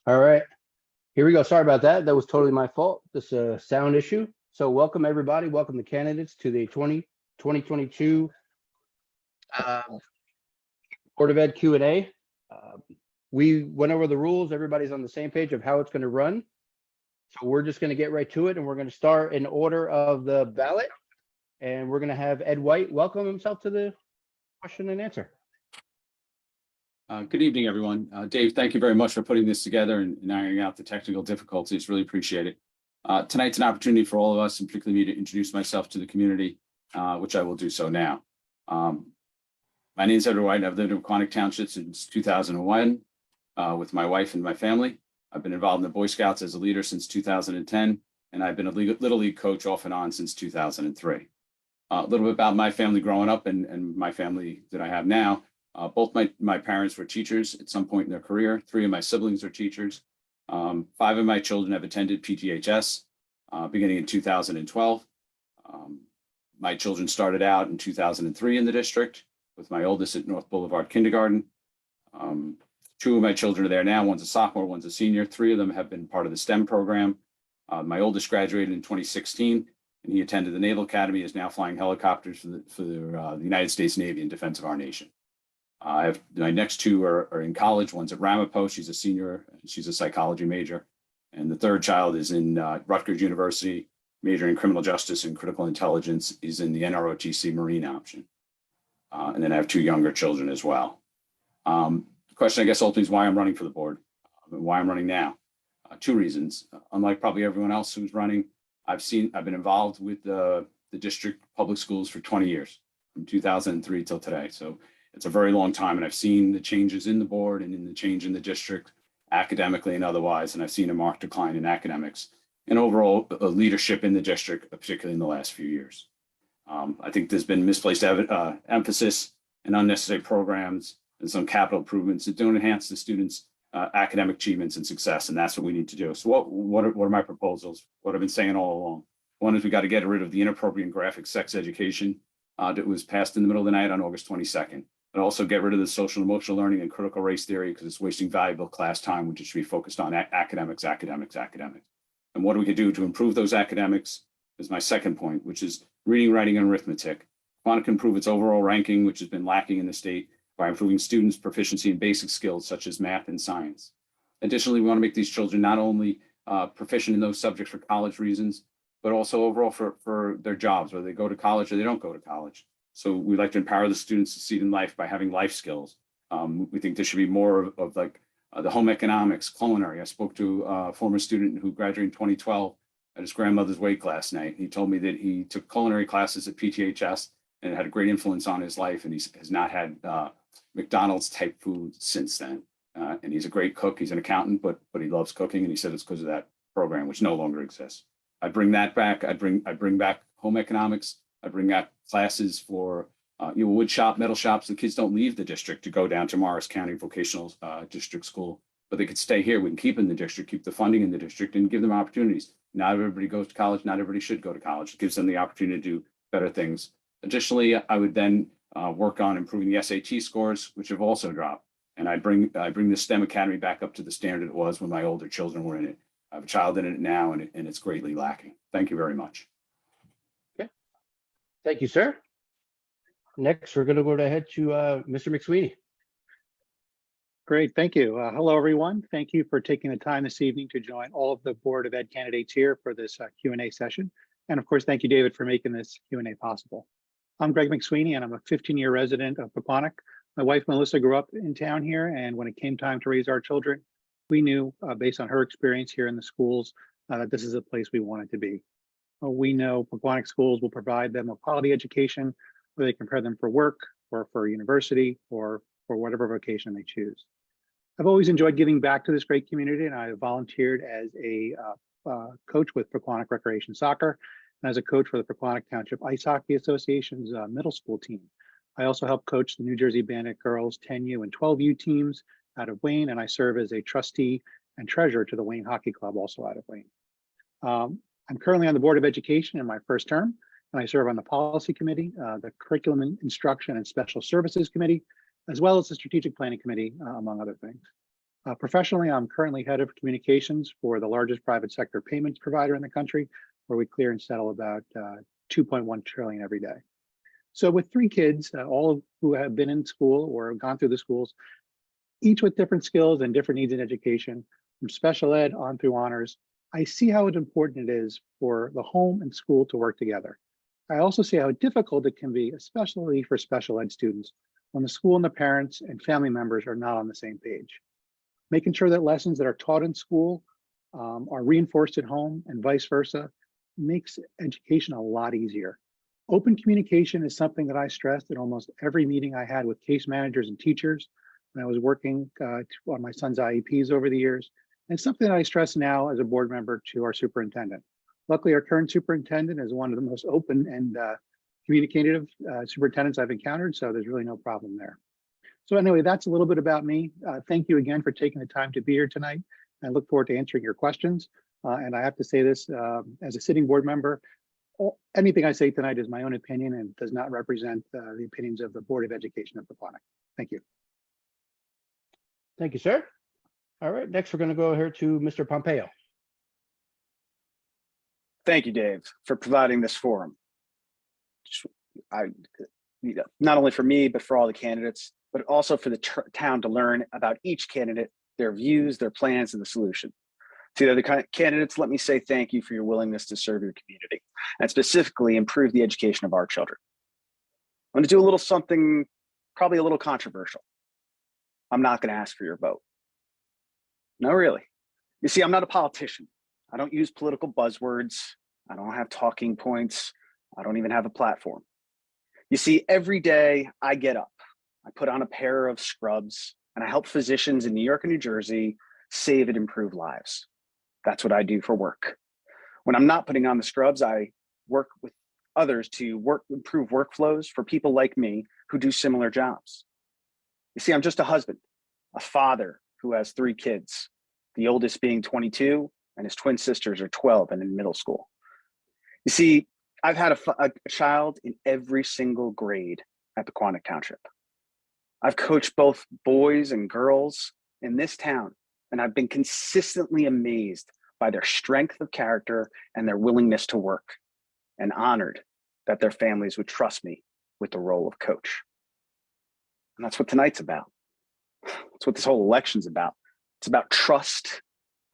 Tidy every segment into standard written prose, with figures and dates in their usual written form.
All right, here we go. Sorry about that. That was totally my fault. This sound issue. So welcome everybody. Welcome the candidates to the 2022 Board of Ed Q&A. We went over the rules. Everybody's on the same page of how it's going to run. So we're just going to get right to it, and we're going to start in order of the ballot. And we're going to have Ed White welcome himself to the question and answer. Good evening, everyone. Dave, thank you very much for putting this together and ironing out the technical difficulties. Really appreciate it. Tonight's an opportunity for all of us, and particularly me, to introduce myself to the community, which I will do so now. My name is Ed White, and I've lived in Pequannock Township since 2001 with my wife and my family. I've been involved in the Boy Scouts as a leader since 2010, and I've been a Little League coach off and on since 2003. A little bit about my family growing up and my family that I have now. Both my parents were teachers at some point in their career. 3 of my siblings are teachers. 5 of my children have attended PTHS beginning in 2012. My children started out in 2003 in the district, with my oldest at North Boulevard Kindergarten. 2 of my children are there now. One's a sophomore, one's a senior. 3 of them have been part of the STEM program. My oldest graduated in 2016, and he attended the Naval Academy, is now flying helicopters for the United States Navy in defense of our nation. I have my next 2 are in college. One's at Ramapo. She's a senior. She's a psychology major. And the 3rd child is in Rutgers University, majoring in criminal justice and critical intelligence. He's in the NROTC Marine option. And then I have 2 younger children as well. The question, I guess, ultimately is why I'm running for the board, and why I'm running now. 2 reasons. Unlike probably everyone else who's running, I've been involved with the district public schools for 20 years, from 2003 till today. So it's a very long time, and I've seen the changes in the board and in the change in the district, academically and otherwise, and I've seen a marked decline in academics and overall leadership in the district, particularly in the last few years. I think there's been misplaced emphasis and unnecessary programs and some capital improvements that don't enhance the students' academic achievements and success, and that's what we need to do. So what are my proposals? What I've been saying all along. One is we got to get rid of the inappropriate and graphic sex education that was passed in the middle of the night on August 22nd. And also get rid of the social and emotional learning and critical race theory, because it's wasting valuable class time, which should be focused on academics. And what we could do to improve those academics is my second point, which is reading, writing, and arithmetic. Want to improve its overall ranking, which has been lacking in the state, by improving students' proficiency in basic skills such as math and science. Additionally, we want to make these children not only proficient in those subjects for college reasons, but also overall for their jobs, whether they go to college or they don't go to college. So we like to empower the students to succeed in life by having life skills. We think there should be more of like the home economics, culinary. I spoke to a former student who graduated in 2012 at his grandmother's wake last night. He told me that he took culinary classes at PTHS and it had a great influence on his life, and he has not had McDonald's type food since then. And he's a great cook. He's an accountant, but he loves cooking, and he said it's because of that program, which no longer exists. I bring that back. I bring back home economics. I bring back classes for wood shop, metal shops. The kids don't leave the district to go down to Morris County Vocational District School, but they could stay here. We can keep in the district, keep the funding in the district, and give them opportunities. Not everybody goes to college. Not everybody should go to college. It gives them the opportunity to do better things. Additionally, I would then work on improving the SAT scores, which have also dropped. And I bring the STEM Academy back up to the standard it was when my older children were in it. I have a child in it now, and it's greatly lacking. Thank you very much. Thank you, sir. Next, we're going to go ahead to Mr. McSweeney. Great, thank you. Hello, everyone. Thank you for taking the time this evening to join all of the Board of Ed candidates here for this Q&A session. And of course, thank you, David, for making this Q&A possible. I'm Greg McSweeney, and I'm a 15-year resident of Pequannock. My wife, Melissa, grew up in town here, and when it came time to raise our children, we knew, based on her experience here in the schools, that this is a place we wanted to be. We know Pequannock schools will provide them a quality education where they can prepare them for work or for university or for whatever vocation they choose. I've always enjoyed giving back to this great community, and I volunteered as a coach with Pequannock Recreation Soccer and as a coach for the Pequannock Township Ice Hockey Association's middle school team. I also help coach the New Jersey Bandit girls 10U and 12U teams out of Wayne, and I serve as a trustee and treasurer to the Wayne Hockey Club, also out of Wayne. I'm currently on the Board of Education in my first term, and I serve on the Policy Committee, the Curriculum and Instruction and Special Services Committee, as well as the Strategic Planning Committee, among other things. Professionally, I'm currently head of communications for the largest private sector payments provider in the country, where we clear and settle about 2.1 trillion every day. So with 3 kids, all who have been in school or have gone through the schools, each with different skills and different needs in education, from special ed on through honors, I see how important it is for the home and school to work together. I also see how difficult it can be, especially for special ed students, when the school and the parents and family members are not on the same page. Making sure that lessons that are taught in school are reinforced at home and vice versa makes education a lot easier. Open communication is something that I stressed at almost every meeting I had with case managers and teachers when I was working on my son's IEPs over the years, and something that I stress now as a board member to our superintendent. Luckily, our current superintendent is one of the most open and communicative superintendents I've encountered, so there's really no problem there. So anyway, that's a little bit about me. Thank you again for taking the time to be here tonight. I look forward to answering your questions. And I have to say this, as a sitting board member, anything I say tonight is my own opinion and does not represent the opinions of the Board of Education of Pequannock. Thank you. Thank you, sir. All right, next we're going to go here to Mr. Pompeo. Thank you, Dave, for providing this forum. Not only for me, but for all the candidates, but also for the town to learn about each candidate, their views, their plans, and the solution. To the other candidates, let me say thank you for your willingness to serve your community and specifically improve the education of our children. I'm going to do a little something, probably a little controversial. I'm not going to ask for your vote. No, really. You see, I'm not a politician. I don't use political buzzwords. I don't have talking points. I don't even have a platform. You see, every day I get up, I put on a pair of scrubs, and I help physicians in New York and New Jersey save and improve lives. That's what I do for work. When I'm not putting on the scrubs, I work with others to improve workflows for people like me who do similar jobs. You see, I'm just a husband, a father who has 3 kids, the oldest being 22, and his twin sisters are 12 and in middle school. You see, I've had a child in every single grade at Pequannock Township. I've coached both boys and girls in this town, and I've been consistently amazed by their strength of character and their willingness to work, and honored that their families would trust me with the role of coach. And that's what tonight's about. That's what this whole election's about. It's about trust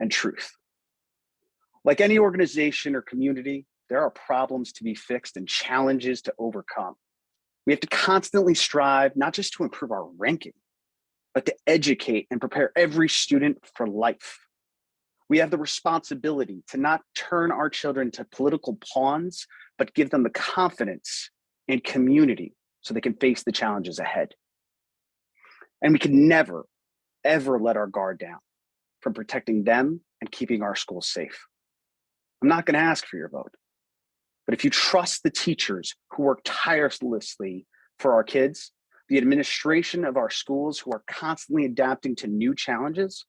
and truth. Like any organization or community, there are problems to be fixed and challenges to overcome. We have to constantly strive, not just to improve our ranking, but to educate and prepare every student for life. We have the responsibility to not turn our children to political pawns, but give them the confidence and community so they can face the challenges ahead. And we can never, ever let our guard down from protecting them and keeping our schools safe. I'm not going to ask for your vote, but if you trust the teachers who work tirelessly for our kids, the administration of our schools who are constantly adapting to new challenges,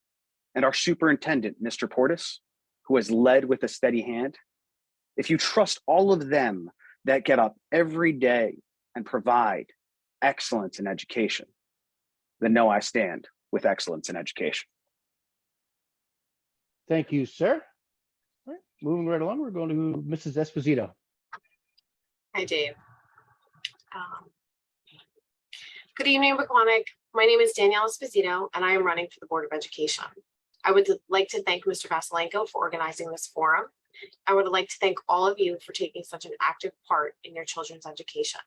and our superintendent, Mr. Portis, who has led with a steady hand, if you trust all of them that get up every day and provide excellence in education, then know I stand with excellence in education. Thank you, sir. All right, moving right along, we're going to Mrs. Esposito. Hi, Dave. Good evening, Pequannock. My name is Danielle Esposito, and I am running for the Board of Education. I would like to thank Mr. Vassilenko for organizing this forum. I would like to thank all of you for taking such an active part in your children's education.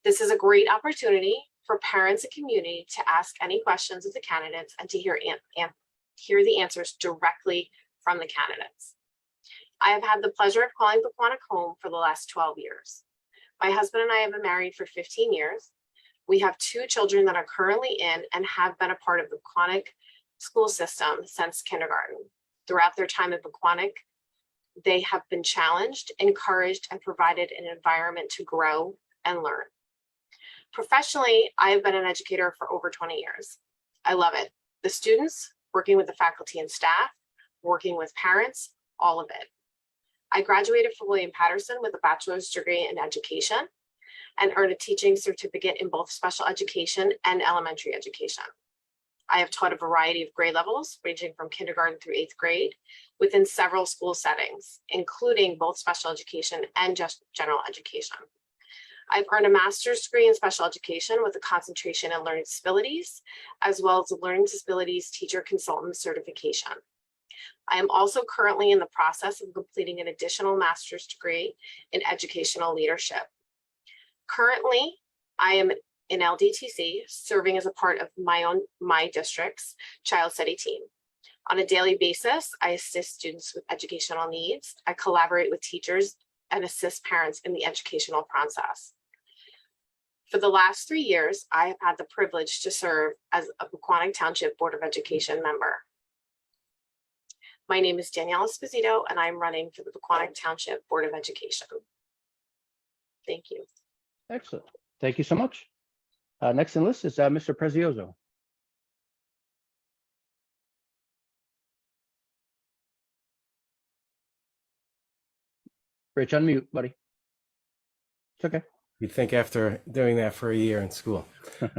This is a great opportunity for parents and community to ask any questions of the candidates and to hear the answers directly from the candidates. I have had the pleasure of calling Pequannock home for the last 12 years. My husband and I have been married for 15 years. We have 2 children that are currently in and have been a part of the Pequannock school system since kindergarten. Throughout their time at Pequannock, they have been challenged, encouraged, and provided an environment to grow and learn. Professionally, I have been an educator for over 20 years. I love it. The students, working with the faculty and staff, working with parents, all of it. I graduated from William Patterson with a bachelor's degree in education and earned a teaching certificate in both special education and elementary education. I have taught a variety of grade levels, ranging from kindergarten through 8th grade, within several school settings, including both special education and just general education. I've earned a master's degree in special education with a concentration in learning disabilities, as well as a learning disabilities teacher consultant certification. I am also currently in the process of completing an additional master's degree in educational leadership. Currently, I am in LDTC, serving as a part of my district's child study team. On a daily basis, I assist students with educational needs. I collaborate with teachers and assist parents in the educational process. For the last 3 years, I have had the privilege to serve as a Pequannock Township Board of Education member. My name is Danielle Esposito, and I'm running for the Pequannock Township Board of Education. Thank you. Excellent. Thank you so much. Next on the list is Mr. Prezioso. Rich, unmute, buddy. It's okay. You'd think after doing that for a year in school.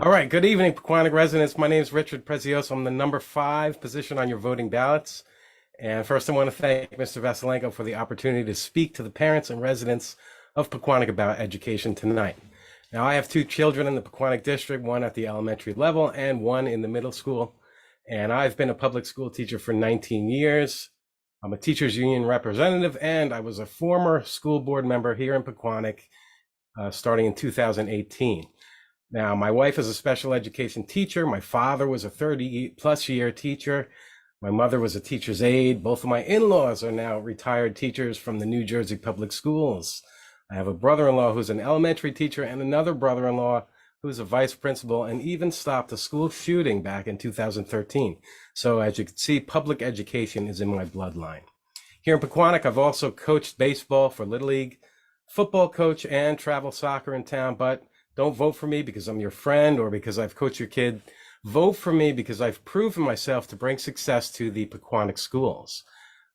All right. Good evening, Pequannock residents. My name is Richard Prezioso. I'm the number 5 position on your voting ballots. And first, I want to thank Mr. Vasilenko for the opportunity to speak to the parents and residents of Pequannock about education tonight. Now, I have 2 children in the Pequannock district, one at the elementary level and one in the middle school. And I've been a public school teacher for 19 years. I'm a teachers union representative, and I was a former school board member here in Pequannock starting in 2018. Now, my wife is a special education teacher. My father was a 30-plus year teacher. My mother was a teacher's aide. Both of my in-laws are now retired teachers from the New Jersey Public Schools. I have a brother-in-law who's an elementary teacher and another brother-in-law who's a vice principal and even stopped a school shooting back in 2013. So as you can see, public education is in my bloodline. Here in Pequannock, I've also coached baseball for Little League, football coach, and travel soccer in town. But don't vote for me because I'm your friend or because I've coached your kid. Vote for me because I've proven myself to bring success to the Pequannock schools.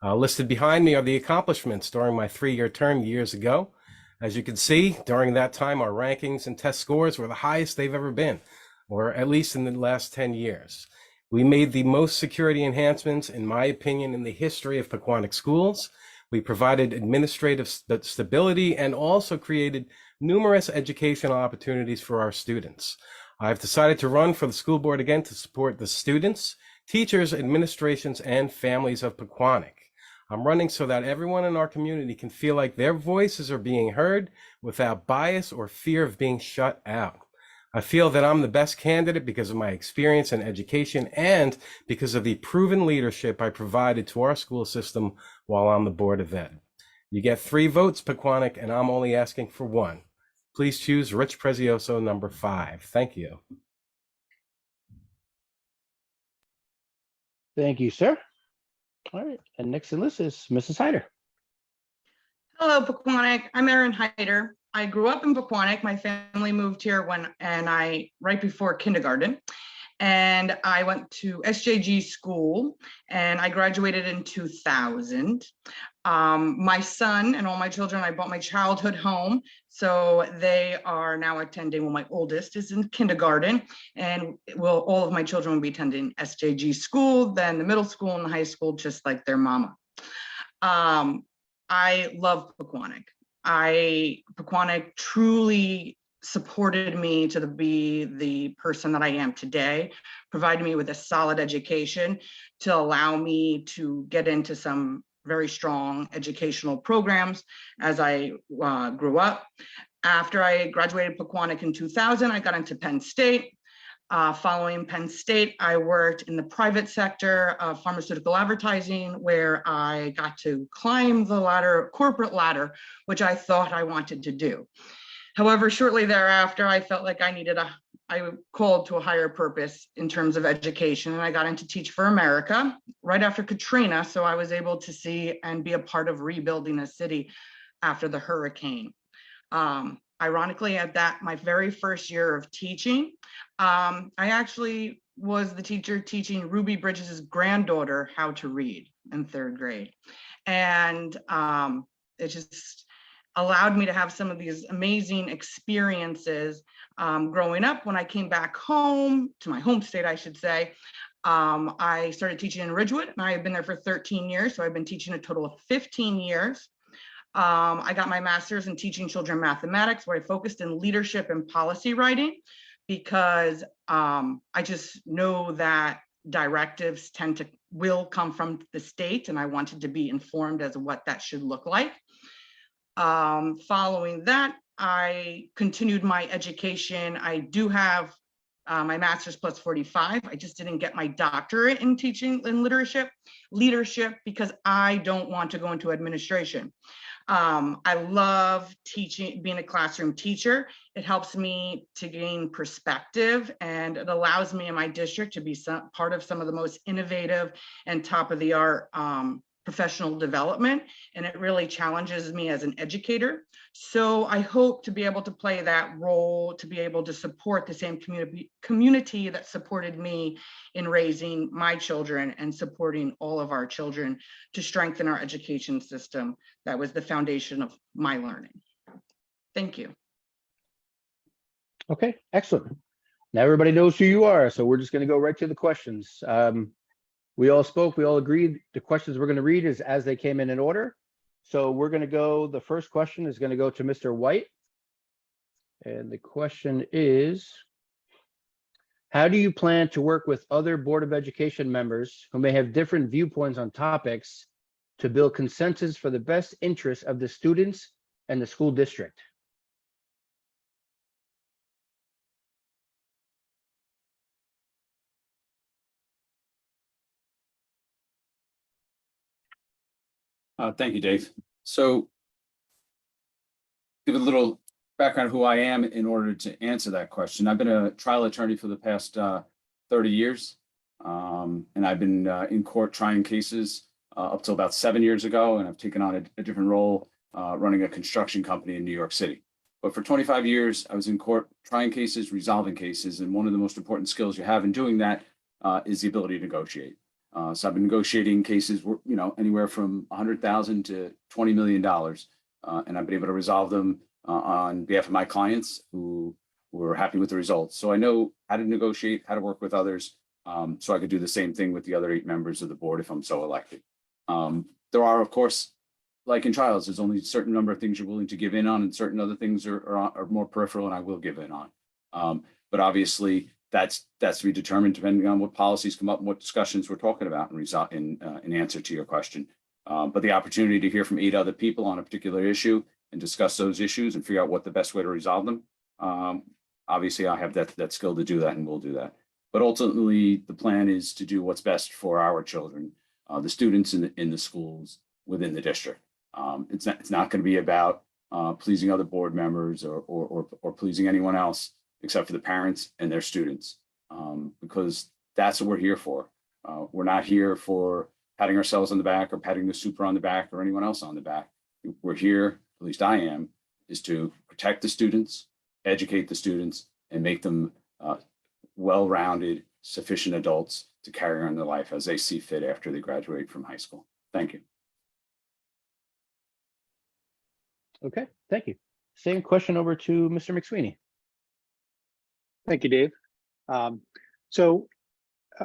Listed behind me are the accomplishments during my 3-year term years ago. As you can see, during that time, our rankings and test scores were the highest they've ever been, or at least in the last 10 years. We made the most security enhancements, in my opinion, in the history of Pequannock schools. We provided administrative stability and also created numerous educational opportunities for our students. I've decided to run for the school board again to support the students, teachers, administrations, and families of Pequannock. I'm running so that everyone in our community can feel like their voices are being heard without bias or fear of being shut out. I feel that I'm the best candidate because of my experience in education and because of the proven leadership I provided to our school system while on the Board of Ed. You get 3 votes, Pequannock, and I'm only asking for 1. Please choose Rich Prezioso, number 5. Thank you. Thank you, sir. All right, and next on the list is Mrs. Hyder. Hello, Pequannock. I'm Erin Hyder. I grew up in Pequannock. My family moved here right before kindergarten. And I went to SJG school and I graduated in 2000. My son and all my children, I bought my childhood home. So they are now attending, well, my oldest is in kindergarten and all of my children will be attending SJG school, then the middle school and the high school, just like their mama. I love Pequannock. Pequannock truly supported me to be the person that I am today, provided me with a solid education to allow me to get into some very strong educational programs as I grew up. After I graduated Pequannock in 2000, I got into Penn State. Following Penn State, I worked in the private sector of pharmaceutical advertising, where I got to climb the ladder, corporate ladder, which I thought I wanted to do. However, shortly thereafter, I felt like I called to a higher purpose in terms of education, and I got into Teach for America right after Katrina, so I was able to see and be a part of rebuilding a city after the hurricane. Ironically, at my very first year of teaching, I actually was the teacher teaching Ruby Bridges' granddaughter how to read in 3rd grade. And allowed me to have some of these amazing experiences growing up. When I came back home to my home state, I should say, I started teaching in Ridgewood, and I have been there for 13 years. So I've been teaching a total of 15 years. I got my master's in teaching children mathematics, where I focused in leadership and policy writing, because I just know that directives will come from the state, and I wanted to be informed as to what that should look like. Following that, I continued my education. I do have my master's plus 45. I just didn't get my doctorate in teaching in leadership because I don't want to go into administration. I love teaching, being a classroom teacher. It helps me to gain perspective, and it allows me in my district to be part of some of the most innovative and top of the art professional development. And it really challenges me as an educator. So I hope to be able to play that role, to be able to support the same community that supported me in raising my children and supporting all of our children to strengthen our education system. That was the foundation of my learning. Thank you. Okay, excellent. Now everybody knows who you are, so we're just going to go right to the questions. We all spoke, we all agreed the questions we're going to read is as they came in order. So we're going to go, the first question is going to go to Mr. White. And the question is, how do you plan to work with other Board of Education members who may have different viewpoints on topics to build consensus for the best interest of the students and the school district? Thank you, Dave. So give a little background of who I am in order to answer that question. I've been a trial attorney for the past 30 years, and I've been in court trying cases up till about 7 years ago, and I've taken on a different role running a construction company in New York City. But for 25 years, I was in court trying cases, resolving cases, and one of the most important skills you have in doing that is the ability to negotiate. So I've been negotiating cases, anywhere from $100,000 to $20 million, and I've been able to resolve them on behalf of my clients who were happy with the results. So I know how to negotiate, how to work with others, so I could do the same thing with the other 8 members of the board if I'm so elected. There are, of course, like in trials, there's only a certain number of things you're willing to give in on, and certain other things are more peripheral, and I will give in on. But obviously, that's to be determined depending on what policies come up and what discussions we're talking about in answer to your question. But the opportunity to hear from 8 other people on a particular issue and discuss those issues and figure out what the best way to resolve them. Obviously, I have that skill to do that, and we'll do that. But ultimately, the plan is to do what's best for our children, the students in the schools within the district. It's not going to be about pleasing other board members or pleasing anyone else except for the parents and their students, because that's what we're here for. We're not here for patting ourselves on the back or patting the super on the back or anyone else on the back. We're here, at least I am, is to protect the students, educate the students, and make them well-rounded, sufficient adults to carry on their life as they see fit after they graduate from high school. Thank you. Okay, thank you. Same question over to Mr. McSweeney. Thank you, Dave. So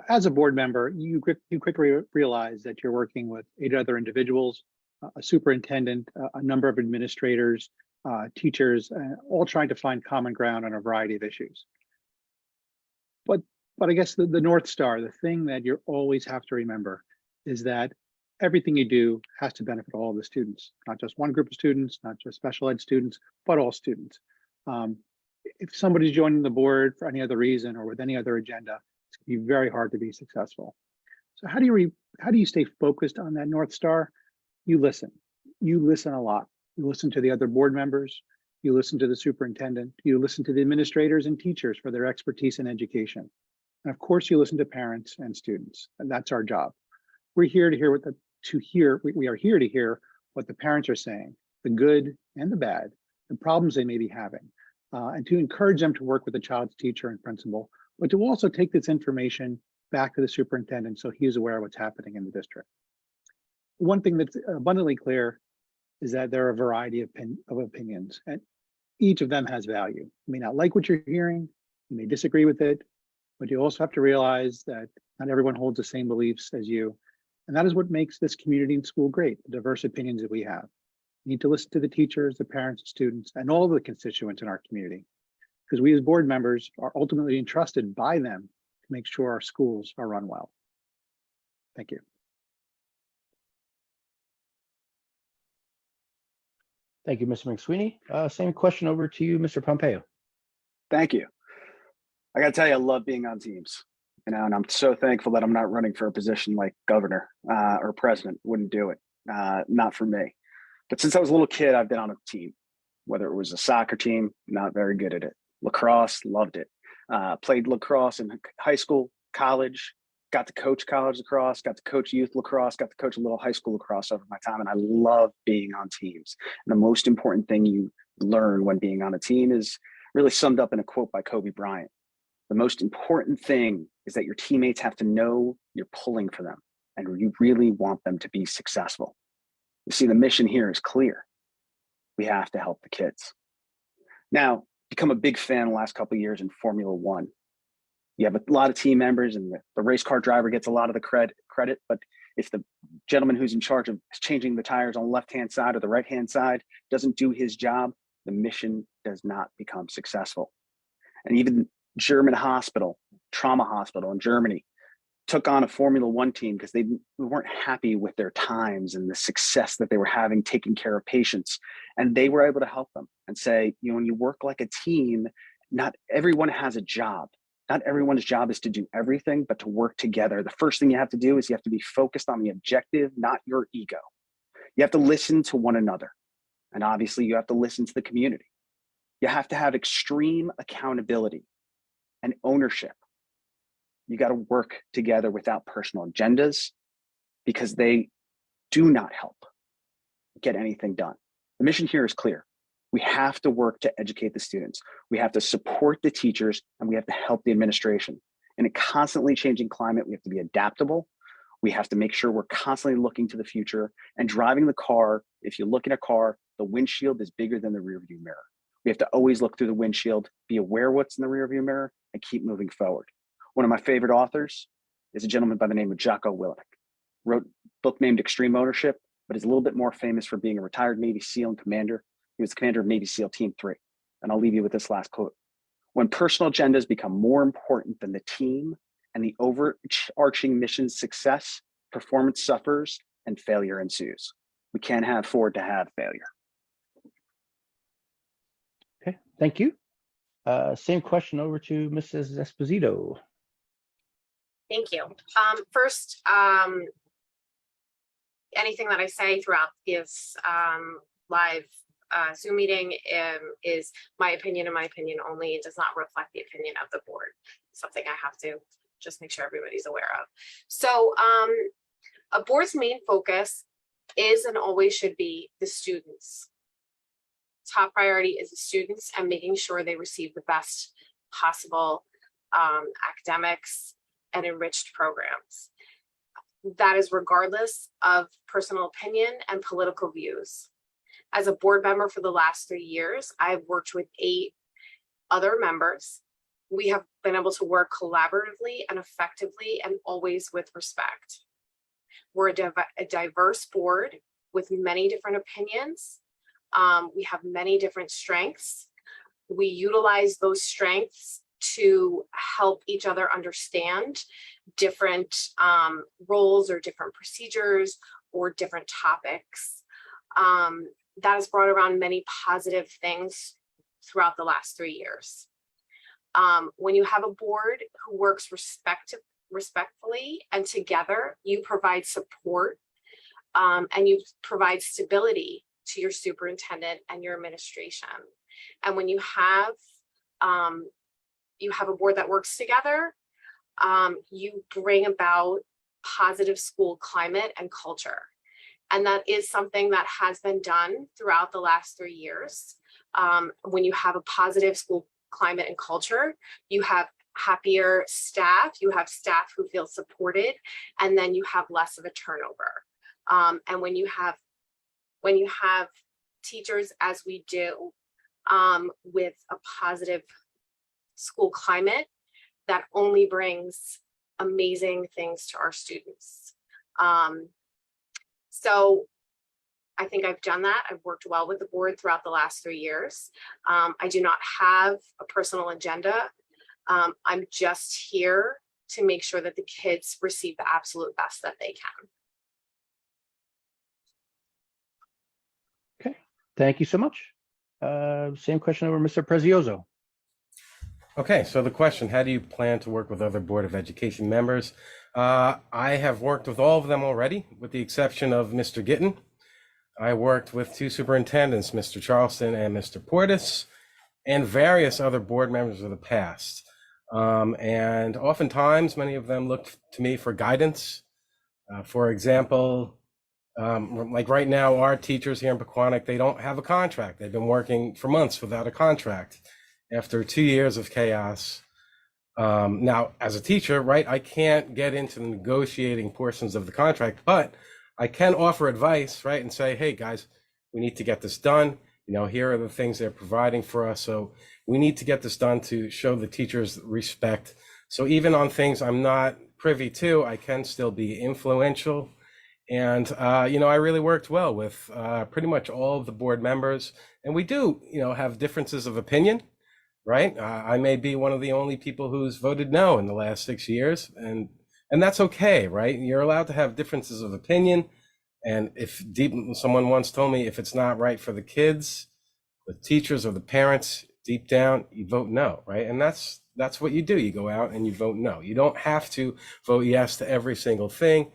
as a board member, you quickly realize that you're working with 8 other individuals, a superintendent, a number of administrators, teachers, all trying to find common ground on a variety of issues. But I guess the North Star, the thing that you always have to remember is that everything you do has to benefit all of the students, not just one group of students, not just special ed students, but all students. If somebody's joining the board for any other reason or with any other agenda, it's going to be very hard to be successful. So how do you stay focused on that North Star? You listen a lot. You listen to the other board members, you listen to the superintendent, you listen to the administrators and teachers for their expertise in education. And of course, you listen to parents and students, and that's our job. We're here to hear we are here to hear what the parents are saying, the good and the bad, the problems they may be having, and to encourage them to work with the child's teacher and principal, but to also take this information back to the superintendent so he is aware of what's happening in the district. One thing that's abundantly clear is that there are a variety of opinions, and each of them has value. You may not like what you're hearing, you may disagree with it, but you also have to realize that not everyone holds the same beliefs as you. And that is what makes this community and school great, the diverse opinions that we have. You need to listen to the teachers, the parents, the students, and all of the constituents in our community, because we as board members are ultimately entrusted by them to make sure our schools are run well. Thank you. Thank you, Mr. McSweeney. Same question over to you, Mr. Pompeo. Thank you. I got to tell you, I love being on teams, and I'm so thankful that I'm not running for a position like governor or president. Wouldn't do it, not for me. But since I was a little kid, I've been on a team, whether it was a soccer team, not very good at it. Lacrosse, loved it. Played lacrosse in high school, college, got to coach college lacrosse, got to coach youth lacrosse, got to coach a little high school lacrosse over my time. And I love being on teams. And the most important thing you learn when being on a team is really summed up in a quote by Kobe Bryant. The most important thing is that your teammates have to know you're pulling for them and you really want them to be successful. You see, the mission here is clear. We have to help the kids. Now, become a big fan the last couple of years in Formula One. You have a lot of team members and the race car driver gets a lot of the credit, but if the gentleman who's in charge of changing the tires on the left-hand side or the right-hand side doesn't do his job, the mission does not become successful. And even German hospital, trauma hospital in Germany, took on a Formula One team because they weren't happy with their times and the success that they were having taking care of patients. And they were able to help them and say, you know, when you work like a team, not everyone has a job. Not everyone's job is to do everything, but to work together. The first thing you have to do is you have to be focused on the objective, not your ego. You have to listen to one another. And obviously you have to listen to the community. You have to have extreme accountability and ownership. You got to work together without personal agendas because they do not help get anything done. The mission here is clear. We have to work to educate the students. We have to support the teachers and we have to help the administration. In a constantly changing climate, we have to be adaptable. We have to make sure we're constantly looking to the future and driving the car. If you look in a car, the windshield is bigger than the rearview mirror. We have to always look through the windshield, be aware what's in the rearview mirror and keep moving forward. One of my favorite authors is a gentleman by the name of Jocko Willink. Wrote a book named Extreme Ownership, but is a little bit more famous for being a retired Navy SEAL and commander. He was the commander of Navy SEAL Team 3. And I'll leave you with this last quote. When personal agendas become more important than the team and the overarching mission's success, performance suffers and failure ensues. We can't afford to have failure. Okay, thank you. Same question over to Mrs. Esposito. Thank you. First, anything that I say throughout this live Zoom meeting is my opinion and my opinion only. It does not reflect the opinion of the board. Something I have to just make sure everybody's aware of. So a board's main focus is and always should be the students. Top priority is the students and making sure they receive the best possible academics and enriched programs. That is regardless of personal opinion and political views. As a board member for the last 3 years, I've worked with 8 other members. We have been able to work collaboratively and effectively and always with respect. We're a diverse board with many different opinions. We have many different strengths. We utilize those strengths to help each other understand different roles or different procedures or different topics. That has brought around many positive things throughout the last 3 years. When you have a board who works respectfully and together, you provide support and you provide stability to your superintendent and your administration. And when you have a board that works together, you bring about positive school climate and culture. And that is something that has been done throughout the last 3 years. When you have a positive school climate and culture, you have happier staff, you have staff who feel supported, and then you have less of a turnover. And when you have when you have teachers, as we do, with a positive school climate, that only brings amazing things to our students. So I think I've done that. I've worked well with the board throughout the last 3 years. I do not have a personal agenda. I'm just here to make sure that the kids receive the absolute best that they can. Okay, thank you so much. Same question over Mr. Prezioso. Okay, so the question, how do you plan to work with other Board of Education members? I have worked with all of them already, with the exception of Mr. Gittin. I worked with 2 superintendents, Mr. Charleston and Mr. Portis, and various other board members of the past. And oftentimes, many of them looked to me for guidance. For example, like right now, our teachers here in Pequannock, they don't have a contract. They've been working for months without a contract after 2 years of chaos. Now, as a teacher, right, I can't get into the negotiating portions of the contract, but I can offer advice, right, and say, hey, guys, we need to get this done. You know, here are the things they're providing for us. So we need to get this done to show the teachers respect. So even on things I'm not privy to, I can still be influential. And, you know, I really worked well with pretty much all of the board members. And we do, you know, have differences of opinion, right? I may be one of the only people who's voted no in the last 6 years. And that's okay, right? You're allowed to have differences of opinion. And if someone once told me, if it's not right for the kids, the teachers or the parents, deep down, you vote no, right? And that's what you do. You go out and you vote no. You don't have to vote yes to every single thing,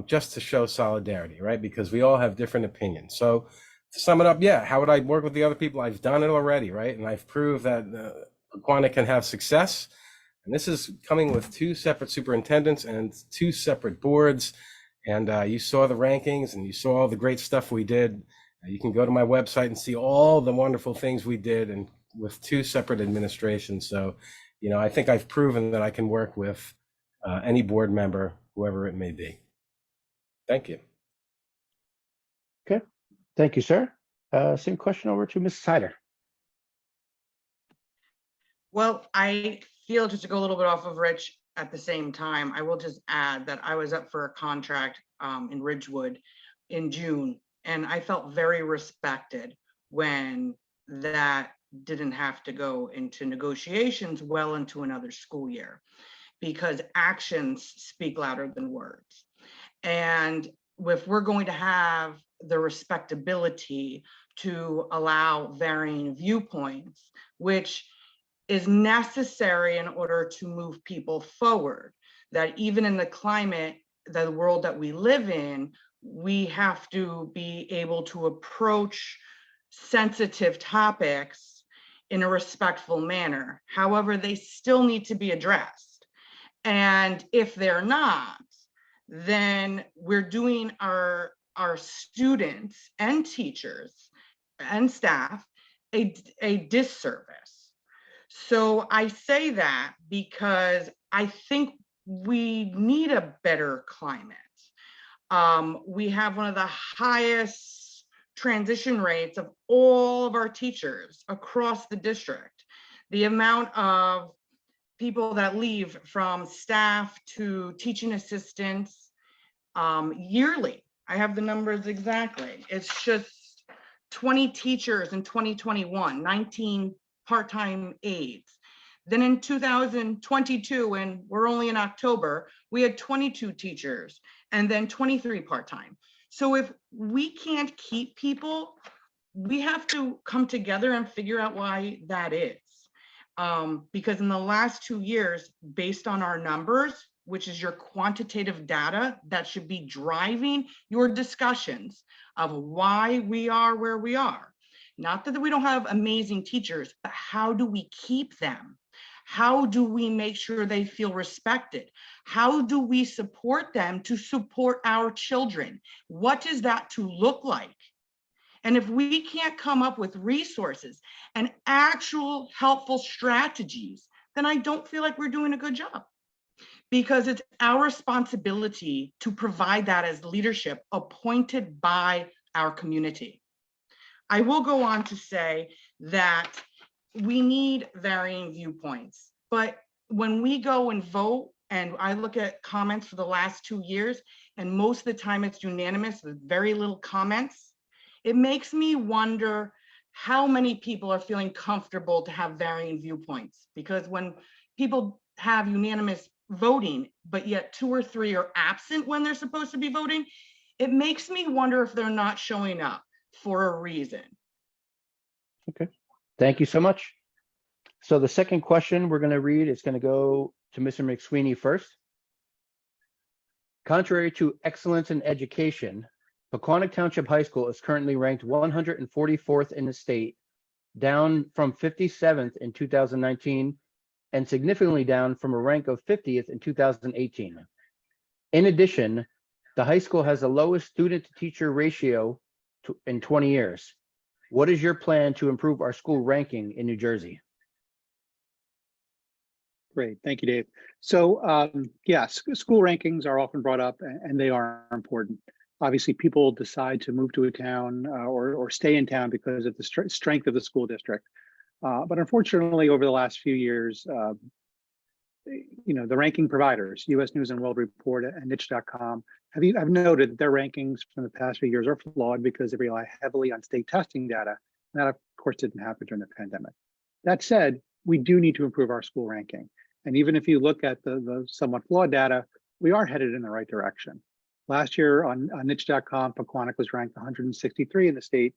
just to show solidarity, right? Because we all have different opinions. So to sum it up, yeah, how would I work with the other people? I've done it already, right? And I've proved that Pequannock can have success. And this is coming with 2 separate superintendents and 2 separate boards. And you saw the rankings and you saw all the great stuff we did. You can go to my website and see all the wonderful things we did, and with 2 separate administrations. So, you know, I think I've proven that I can work with any board member, whoever it may be. Thank you. Okay, thank you, sir. Same question over to Ms. Sider. Well, I feel, just to go a little bit off of Rich, at the same time, I will just add that I was up for a contract in Ridgewood in June, and I felt very respected when that didn't have to go into negotiations well into another school year, because actions speak louder than words. And if we're going to have the respectability to allow varying viewpoints, which is necessary in order to move people forward, that even in the climate, the world that we live in, we have to be able to approach sensitive topics in a respectful manner. However, they still need to be addressed. And if they're not, then we're doing our students and teachers and staff a disservice. So I say that because I think we need a better climate. We have one of the highest transition rates of all of our teachers across the district. The amount of people that leave from staff to teaching assistants yearly, I have the numbers exactly. It's just 20 teachers in 2021, 19 part-time aides. Then in 2022, and we're only in October, we had 22 teachers and then 23 part-time. So if we can't keep people, we have to come together and figure out why that is. Because in the last 2 years, based on our numbers, which is your quantitative data that should be driving your discussions of why we are where we are. Not that we don't have amazing teachers, but how do we keep them? How do we make sure they feel respected? How do we support them to support our children? What is that to look like? And if we can't come up with resources and actual helpful strategies, then I don't feel like we're doing a good job. Because it's our responsibility to provide that as leadership appointed by our community. I will go on to say that we need varying viewpoints, but when we go and vote, and I look at comments for the last 2 years, and most of the time it's unanimous with very little comments, it makes me wonder how many people are feeling comfortable to have varying viewpoints. Because when people have unanimous voting, but yet 2 or 3 are absent when they're supposed to be voting, it makes me wonder if they're not showing up for a reason. Okay, thank you so much. So the second question we're going to read is going to go to Mr. McSweeney first. Contrary to excellence in education, Pequannock Township High School is currently ranked 144th in the state, down from 57th in 2019, and significantly down from a rank of 50th in 2018. In addition, the high school has the lowest student-to-teacher ratio in 20 years. What is your plan to improve our school ranking in New Jersey? Great, thank you, Dave. So yes, school rankings are often brought up, and they are important. Obviously, people decide to move to a town or stay in town because of the strength of the school district. But unfortunately, over the last few years, the ranking providers, US News and World Report and niche.com, have noted that their rankings from the past few years are flawed because they rely heavily on state testing data. And that, of course, didn't happen during the pandemic. That said, we do need to improve our school ranking. And even if you look at the somewhat flawed data, we are headed in the right direction. Last year on niche.com, Pequannock was ranked 163 in the state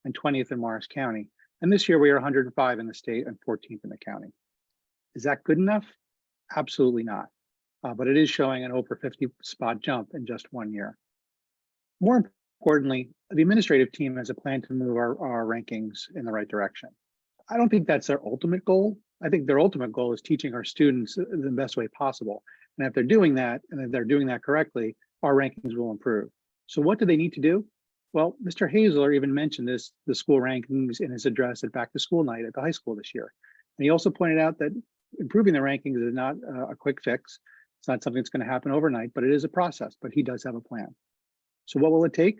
and 20th in Morris County. And this year we are 105 in the state and 14th in the county. Is that good enough? Absolutely not. But it is showing an over 50 spot jump in just 1 year. More importantly, the administrative team has a plan to move our rankings in the right direction. I don't think that's their ultimate goal. I think their ultimate goal is teaching our students the best way possible. And if they're doing that, and if they're doing that correctly, our rankings will improve. So what do they need to do? Well, Mr. Hazler even mentioned the school rankings in his address at back to school night at the high school this year. And he also pointed out that improving the rankings is not a quick fix. It's not something that's going to happen overnight, but it is a process, but he does have a plan. So what will it take?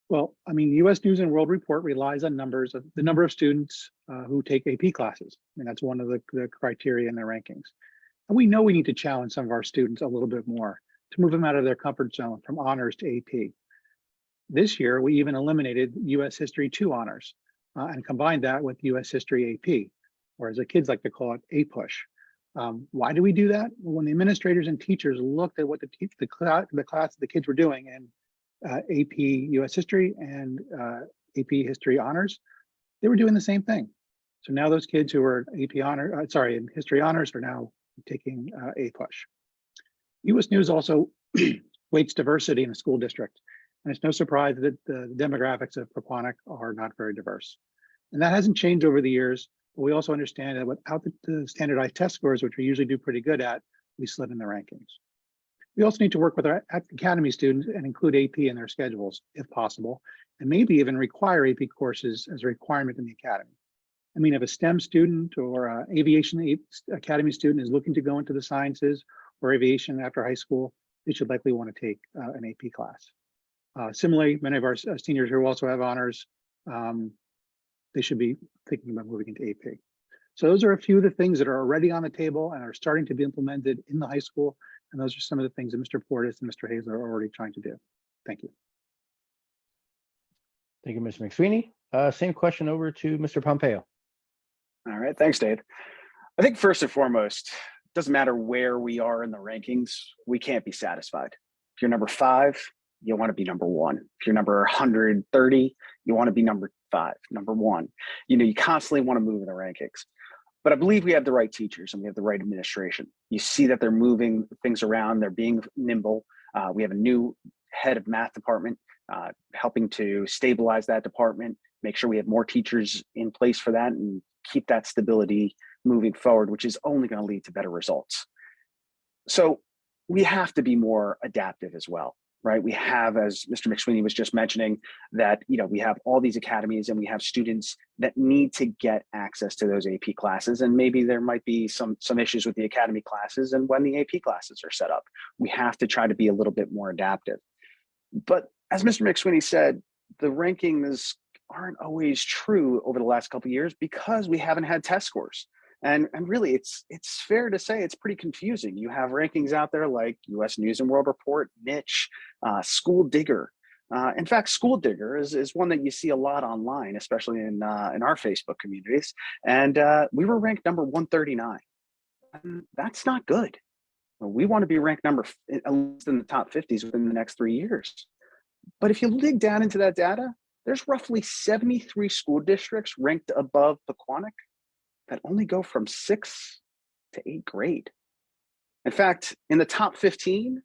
Well, I mean, US News and World Report relies on numbers of the number of students who take AP classes. I mean, that's one of the criteria in their rankings. And we know we need to challenge some of our students a little bit more to move them out of their comfort zone from honors to AP. This year, we even eliminated US History 2 honors and combined that with US History AP, or as the kids like to call it, A-push. Why do we do that? Well, when the administrators and teachers looked at what the class the kids were doing in AP US History and AP History honors, they were doing the same thing. So now those kids who are in History honors are now taking A-push. US News also weights diversity in the school district. And it's no surprise that the demographics of Pequannock are not very diverse. And that hasn't changed over the years, but we also understand that without the standardized test scores, which we usually do pretty good at, we slid in the rankings. We also need to work with our academy students and include AP in their schedules, if possible, and maybe even require AP courses as a requirement in the academy. I mean, if a STEM student or aviation academy student is looking to go into the sciences or aviation after high school, they should likely want to take an AP class. Similarly, many of our seniors who also have honors, they should be thinking about moving into AP. So those are a few of the things that are already on the table and are starting to be implemented in the high school. And those are some of the things that Mr. Portis and Mr. Hazler are already trying to do. Thank you. Thank you, Mr. McSweeney. Same question over to Mr. Pompeo. All right, thanks, Dave. I think first and foremost, it doesn't matter where we are in the rankings, we can't be satisfied. If you're number 5, you want to be number 1. If you're number 130, you want to be number 5, number 1. You constantly want to move in the rankings. But I believe we have the right teachers and we have the right administration. You see that they're moving things around, they're being nimble. We have a new head of math department helping to stabilize that department, make sure we have more teachers in place for that and keep that stability moving forward, which is only going to lead to better results. So we have to be more adaptive as well, right? We have, as Mr. McSweeney was just mentioning, that we have all these academies and we have students that need to get access to those AP classes, and maybe there might be some issues with the academy classes and when the AP classes are set up. We have to try to be a little bit more adaptive. But as Mr. McSweeney said, the rankings aren't always true over the last couple of years because we haven't had test scores. And really, it's fair to say it's pretty confusing. You have rankings out there like U.S. News and World Report, Niche, School Digger. In fact, School Digger is one that you see a lot online, especially in our Facebook communities. And we were ranked number 139. And that's not good. We want to be ranked at least in the top 50s within the next 3 years. But if you dig down into that data, there's roughly 73 school districts ranked above Pequannock that only go from 6th to 8th grade. In fact, in the top 15,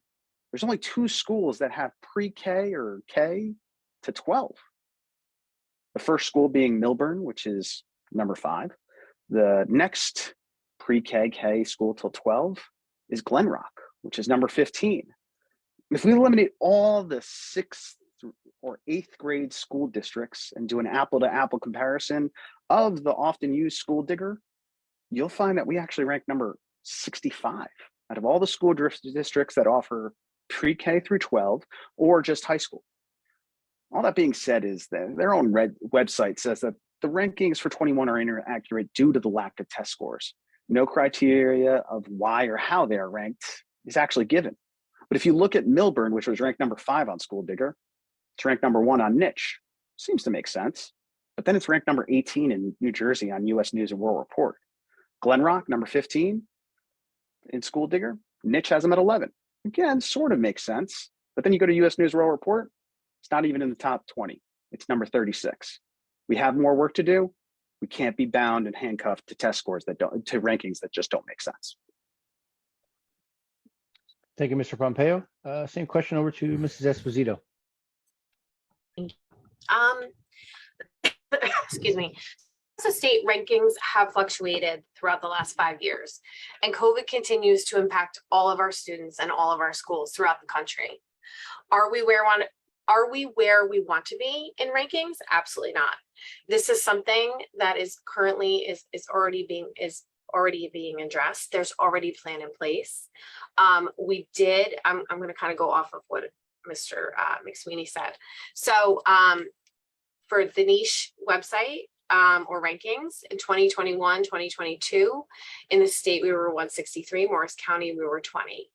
there's only 2 schools that have pre-K or K to 12. The first school being Milburn, which is number 5. The next pre-K, K school till 12 is Glen Rock, which is number 15. If we eliminate all the 6th or 8th grade school districts and do an apple-to-apple comparison of the often used School Digger, you'll find that we actually rank number 65 out of all the school districts that offer pre-K through 12 or just high school. All that being said is that their own website says that the rankings for 21 are inaccurate due to the lack of test scores. No criteria of why or how they are ranked is actually given. But if you look at Milburn, which was ranked number 5 on School Digger, it's ranked number 1 on Niche. Seems to make sense. But then it's ranked number 18 in New Jersey on U.S. News and World Report. Glen Rock, number 15 in School Digger. Niche has them at 11. Again, sort of makes sense. But then you go to U.S. News and World Report, it's not even in the top 20. It's number 36. We have more work to do. We can't be bound and handcuffed to test scores to rankings that just don't make sense. Thank you, Mr. Pompeo. Same question over to Mrs. Esposito. Excuse me. The state rankings have fluctuated throughout the last 5 years, and COVID continues to impact all of our students and all of our schools throughout the country. Are we where we want to be in rankings? Absolutely not. This is something that is currently already being addressed. There's already a plan in place. I'm going to kind of go off of what Mr. McSweeney said. So for the Niche website or rankings in 2021, 2022, in the state, we were 163, Morris County, we were 20.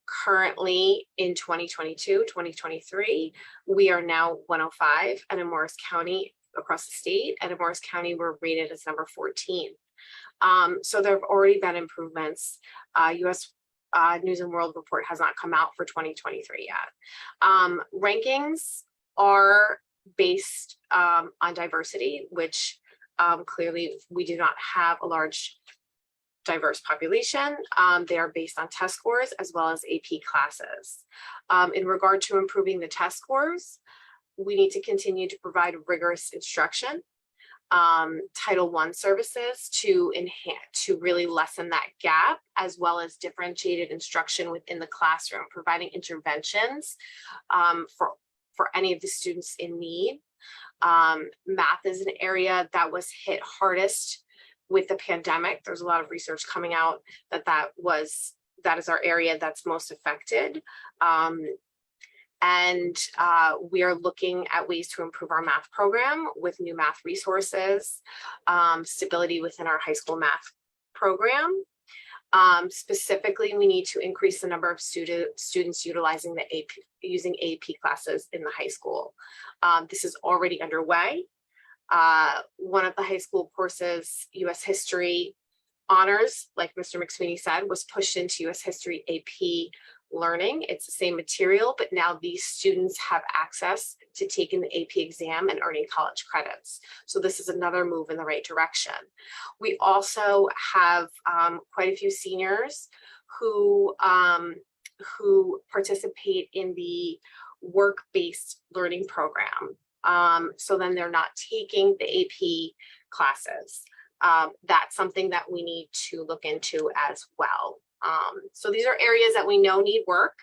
Currently in 2022, 2023, we are now 105, and in Morris County across the state, and in Morris County, we're rated as number 14. So there have already been improvements. U.S. News and World Report has not come out for 2023 yet. Rankings are based on diversity, which clearly we do not have a large diverse population. They are based on test scores as well as AP classes. In regard to improving the test scores, we need to continue to provide rigorous instruction, Title I services to really lessen that gap, as well as differentiated instruction within the classroom, providing interventions for any of the students in need. Math is an area that was hit hardest with the pandemic. There's a lot of research coming out that is our area that's most affected. We are looking at ways to improve our math program with new math resources, stability within our high school math program. Specifically, we need to increase the number of students utilizing using AP classes in the high school. This is already underway. One of the high school courses, U.S. History Honors, like Mr. McSweeney said, was pushed into U.S. History AP learning. It's the same material, but now these students have access to taking the AP exam and earning college credits. So this is another move in the right direction. We also have quite a few seniors who participate in the work-based learning program. So then they're not taking the AP classes. That's something that we need to look into as well. So these are areas that we know need work.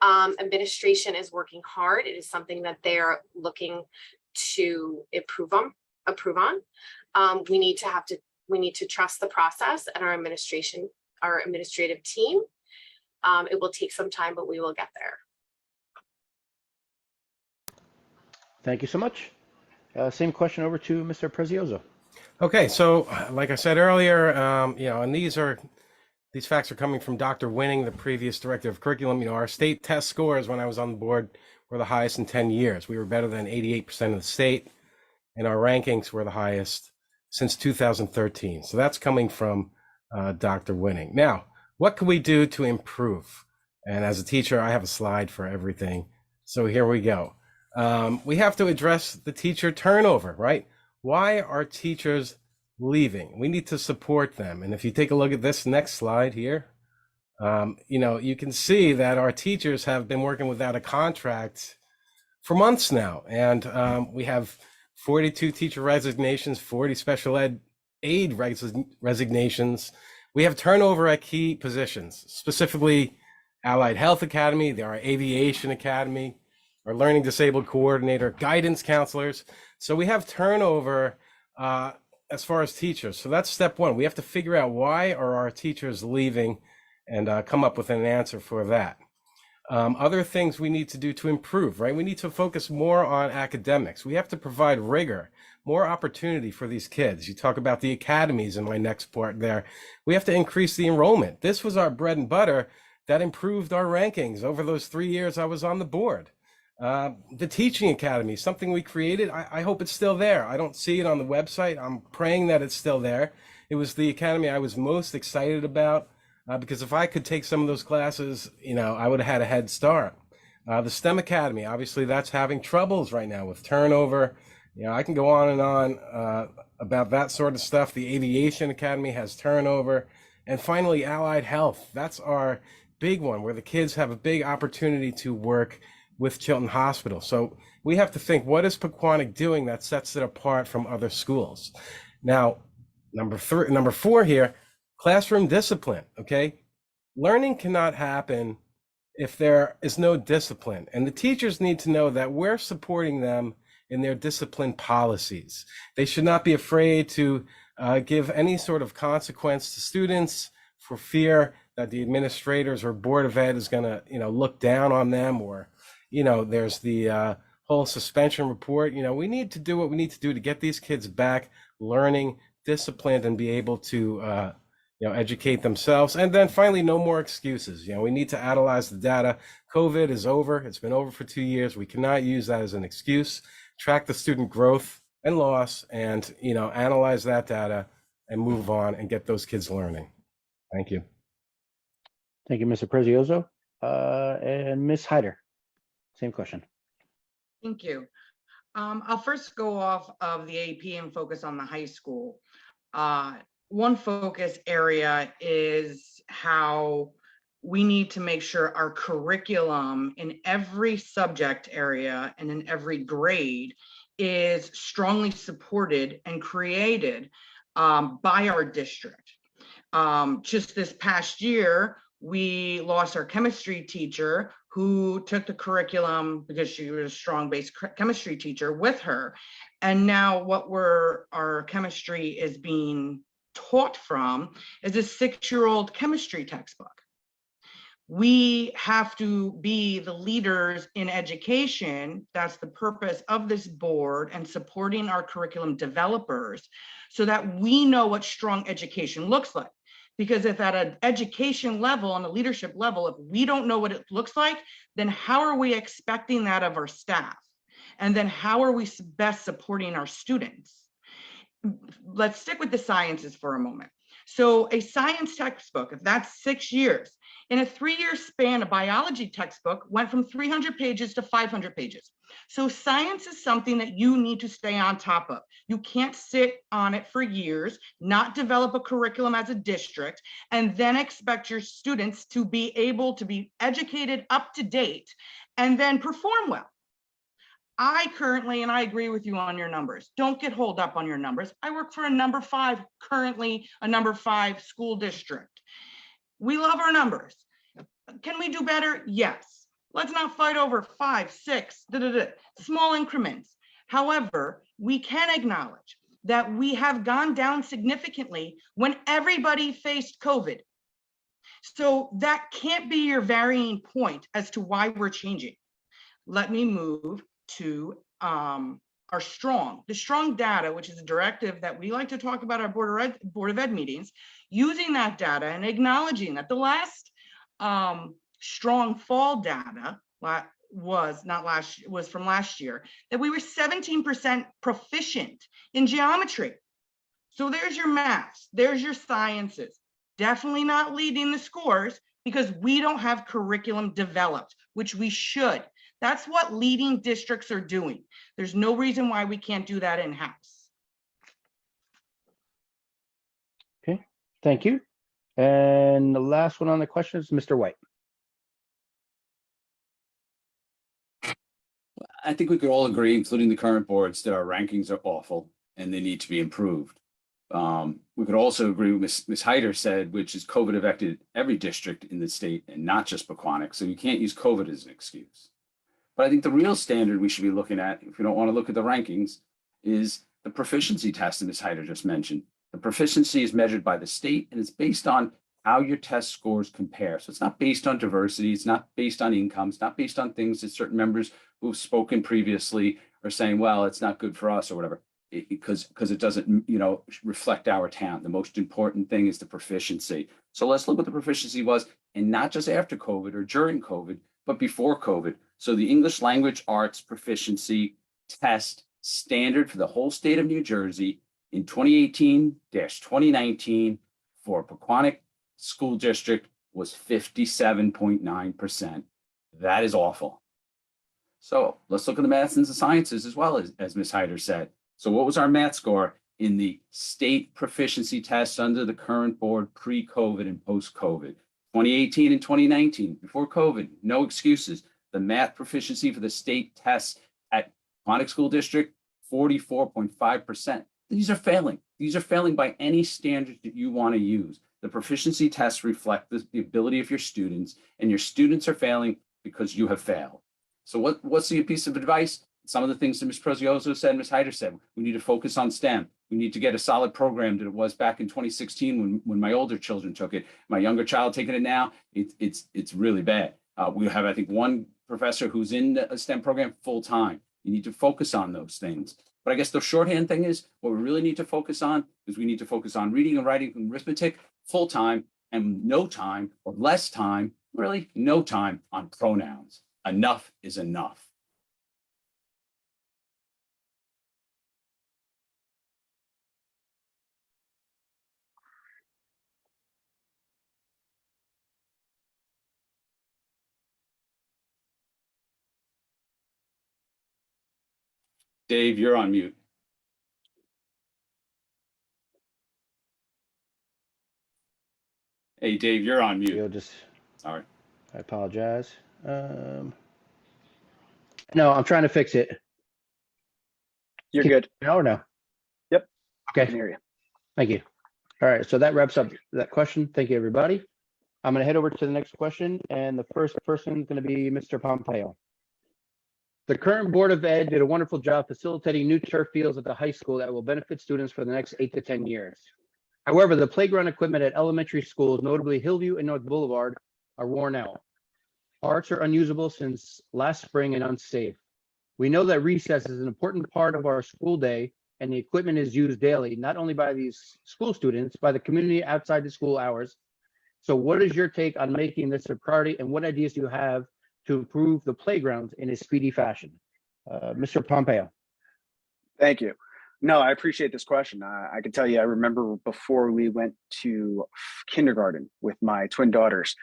Administration is working hard. It is something that they're looking to improve on. We need to trust the process and our administrative team. It will take some time, but we will get there. Thank you so much. Same question over to Mr. Prezioso. Okay, so like I said earlier, and these facts are coming from Dr. Winning, the previous director of curriculum. Our state test scores when I was on the board were the highest in 10 years. We were better than 88% of the state, and our rankings were the highest since 2013. So that's coming from Dr. Winning. Now, what can we do to improve? And as a teacher, I have a slide for everything. So here we go. We have to address the teacher turnover, right? Why are teachers leaving? We need to support them. And if you take a look at this next slide here, you can see that our teachers have been working without a contract for months now. And we have 42 teacher resignations, 40 special ed aid resignations. We have turnover at key positions, specifically Allied Health Academy, our Aviation Academy, our Learning Disabled Coordinator, guidance counselors. So we have turnover as far as teachers. So that's step one. We have to figure out why are our teachers leaving and come up with an answer for that. Other things we need to do to improve, right? We need to focus more on academics. We have to provide rigor, more opportunity for these kids. You talk about the academies in my next part there. We have to increase the enrollment. This was our bread and butter that improved our rankings over those 3 years I was on the board. The teaching academy, something we created. I hope it's still there. I don't see it on the website. I'm praying that it's still there. It was the academy I was most excited about because if I could take some of those classes, I would have had a head start. The STEM academy, obviously that's having troubles right now with turnover. I can go on and on about that sort of stuff. The aviation academy has turnover. And finally, allied health. That's our big one where the kids have a big opportunity to work with Chilton Hospital. So we have to think, what is Pequannock doing that sets it apart from other schools? Now, number 4 here, classroom discipline, okay? Learning cannot happen if there is no discipline. And the teachers need to know that we're supporting them in their discipline policies. They should not be afraid to give any sort of consequence to students for fear that the administrators or board of ed is going to, look down on them, or, there's the whole suspension report. We need to do what we need to do to get these kids back learning, disciplined, and be able to, educate themselves. And then finally, no more excuses. We need to analyze the data. COVID is over. It's been over for 2 years. We cannot use that as an excuse. Track the student growth and loss and, analyze that data and move on and get those kids learning. Thank you. Thank you, Mr. Prezioso. And Ms. Hyder, same question. Thank you. I'll first go off of the AP and focus on the high school. One focus area is how we need to make sure our curriculum in every subject area and in every grade is strongly supported and created by our district. Just this past year, we lost our chemistry teacher who took the curriculum because she was a strong base chemistry teacher with her. And now our chemistry is being taught from is a 6-year-old chemistry textbook. We have to be the leaders in education. That's the purpose of this board and supporting our curriculum developers so that we know what strong education looks like. Because if at an education level, on a leadership level, if we don't know what it looks like, then how are we expecting that of our staff? And then how are we best supporting our students? Let's stick with the sciences for a moment. So a science textbook, if that's 6 years, in a 3-year span, a biology textbook went from 300 pages to 500 pages. So science is something that you need to stay on top of. You can't sit on it for years, not develop a curriculum as a district, and then expect your students to be able to be educated up to date and then perform well. I currently, and I agree with you on your numbers, don't get holed up on your numbers. I work for a number 5, currently a number 5 school district. We love our numbers. Can we do better? Yes. Let's not fight over 5, 6, small increments. However, we can acknowledge that we have gone down significantly when everybody faced COVID. So that can't be your varying point as to why we're changing. Let me move to are strong. The strong data, which is a directive that we like to talk about our Board of Ed meetings, using that data and acknowledging that the last strong fall data was from last year, that we were 17% proficient in geometry. So there's your maths, there's your sciences. Definitely not leading the scores because we don't have curriculum developed, which we should. That's what leading districts are doing. There's no reason why we can't do that in-house. Okay, thank you. And the last one on the question is Mr. White. I think we could all agree, including the current boards, that our rankings are awful and they need to be improved. We could also agree with Ms. Hyder said, which is COVID affected every district in the state and not just Pequannock. So you can't use COVID as an excuse. But I think the real standard we should be looking at, if we don't want to look at the rankings, is the proficiency test that Ms. Hyder just mentioned. The proficiency is measured by the state and it's based on how your test scores compare. So it's not based on diversity, it's not based on income, it's not based on things that certain members who've spoken previously are saying, well, it's not good for us or whatever, because it doesn't, reflect our town. The most important thing is the proficiency. So let's look what the proficiency was, and not just after COVID or during COVID, but before COVID. So the English language arts proficiency test standard for the whole state of New Jersey in 2018-2019 for Pequannock School District was 57.9%. That is awful. So let's look at the maths and the sciences as well, as Ms. Hyder said. So what was our math score in the state proficiency test under the current board pre-COVID and post-COVID? 2018 and 2019, before COVID, no excuses. The math proficiency for the state tests at Pequannock School District, 44.5%. These are failing. These are failing by any standard that you want to use. The proficiency tests reflect the ability of your students, and your students are failing because you have failed. So what's the piece of advice? Some of the things that Ms. Prezioso said, Ms. Hyder said, we need to focus on STEM. We need to get a solid program that it was back in 2016 when my older children took it. My younger child taking it now, it's really bad. We have, I think, one professor who's in a STEM program full time. You need to focus on those things. But I guess the shorthand thing is what we really need to focus on is we need to focus on reading and writing and arithmetic full time and no time or less time, really no time on pronouns. Enough is enough. Dave, you're on mute. Hey, Dave, you're on mute. You'll just, Sorry. I apologize. No, I'm trying to fix it. You're good. No or no? Yep. I Okay, can hear you. thank you. All right, so that wraps up that question. Thank you, everybody. I'm gonna head over to the next question, and the first person is gonna be Mr. Pompeo. The current Board of Ed did a wonderful job facilitating new turf fields at the high school that will benefit students for the next 8 to 10 years. However, the playground equipment at elementary schools, notably Hillview and North Boulevard, are worn out. Parts are unusable since last spring and unsafe. We know that recess is an important part of our school day, and the equipment is used daily, not only by these school students, by the community outside the school hours. So what is your take on making this a priority, and what ideas do you have to improve the playgrounds in a speedy fashion? Mr. Pompeo. Thank you. No, I appreciate this question. I can tell you, I remember before we went to kindergarten with my twin daughters,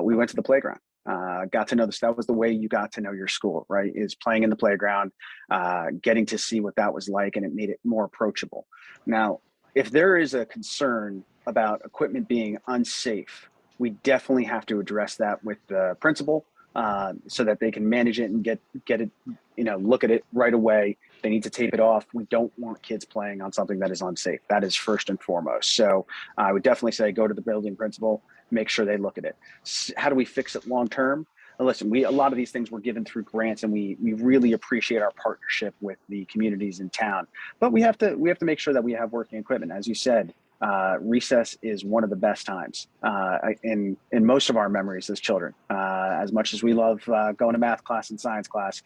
we went to the playground, got to know this. That was the way you got to know your school, right? Is playing in the playground, getting to see what that was like, and it made it more approachable. Now, if there is a concern about equipment being unsafe, we definitely have to address that with the principal, so that they can manage it and get it, look at it right away. They need to tape it off. We don't want kids playing on something that is unsafe. That is first and foremost. So I would definitely say go to the building principal, make sure they look at it. How do we fix it long term? Listen, a lot of these things were given through grants, and we really appreciate our partnership with the communities in town. But we have to make sure that we have working equipment. As you said, recess is one of the best times in most of our memories as children. As much as we love going to math class and science class,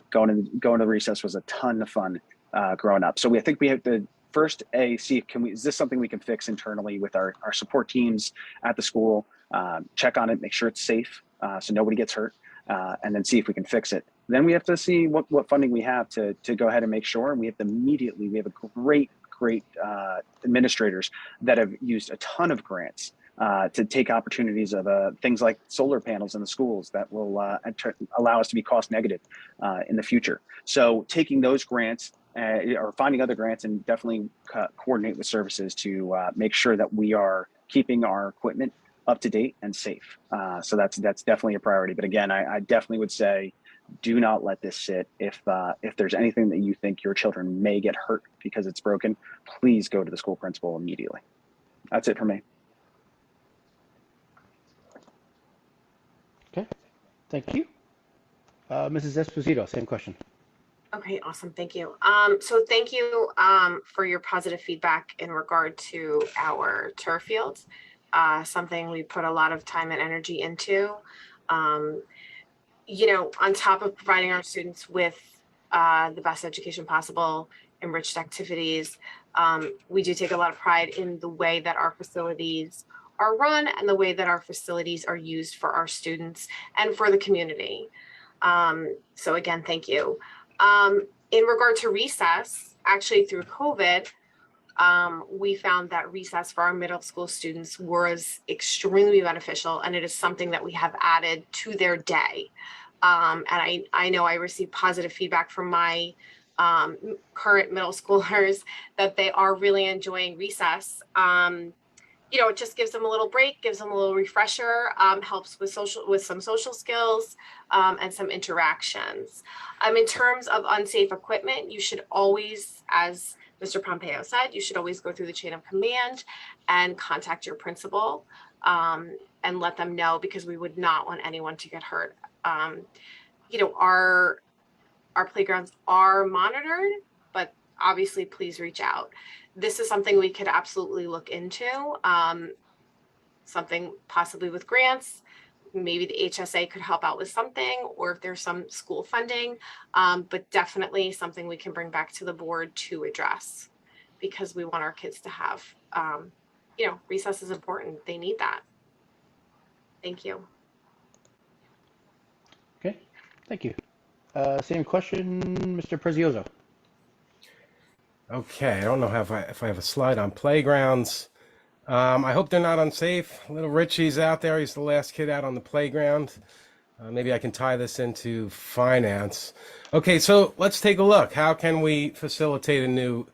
going to recess was a ton of fun growing up. So I think we have to first see is this something we can fix internally with our support teams at the school, check on it, make sure it's safe so nobody gets hurt, and then see if we can fix it. Then we have to see what funding we have to go ahead and make sure. And we have a great administrators that have used a ton of grants to take opportunities of things like solar panels in the schools that will allow us to be cost negative in the future. So taking those grants or finding other grants and definitely coordinate with services to make sure that we are keeping our equipment up to date and safe. So that's definitely a priority. But again, I definitely would say, do not let this sit. If there's anything that you think your children may get hurt because it's broken, please go to the school principal immediately. That's it for me. Okay, thank you. Mrs. Esposito, same question. Okay, awesome. Thank you. So thank you for your positive feedback in regard to our turf fields. Something we put a lot of time and energy into. On top of providing our students with the best education possible, enriched activities, we do take a lot of pride in the way that our facilities are run and the way that our facilities are used for our students and for the community. So again, thank you. In regard to recess, actually through COVID, we found that recess for our middle school students was extremely beneficial, and it is something that we have added to their day. And I know I received positive feedback from my current middle schoolers that they are really enjoying recess. It just gives them a little break, gives them a little refresher, helps with some social skills and some interactions. In terms of unsafe equipment, you should always, as Mr. Pompeo said, you should always go through the chain of command and contact your principal and let them know, because we would not want anyone to get hurt. Our playgrounds are monitored, but obviously please reach out. This is something we could absolutely look into, something possibly with grants. Maybe the HSA could help out with something, or if there's some school funding, but definitely something we can bring back to the board to address, because we want our kids to have, recess is important. They need that. Thank you. Okay, thank you. Same question, Mr. Prezioso. Okay, I don't know if I have a slide on playgrounds. I hope they're not unsafe. Little Richie's out there. He's the last kid out on the playground. Maybe I can tie this into finance. Okay, so let's take a look. How can we facilitate a new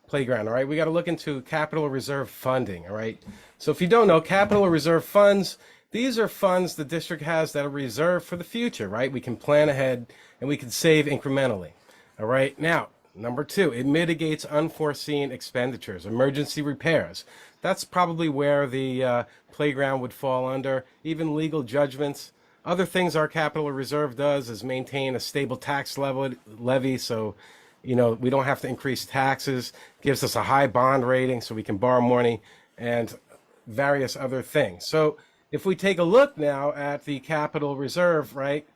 playground? All right, we got to look into capital reserve funding. All right, so if you don't know, capital reserve funds, these are funds the district has that are reserved for the future, right? We can plan ahead and we can save incrementally. All right, now, number two, it mitigates unforeseen expenditures, emergency repairs. That's probably where the playground would fall under, even legal judgments. Other things our capital reserve does is maintain a stable tax levy, so we don't have to increase taxes. Gives us a high bond rating so we can borrow money, and various other things. So if we take a look now at the capital reserve, right,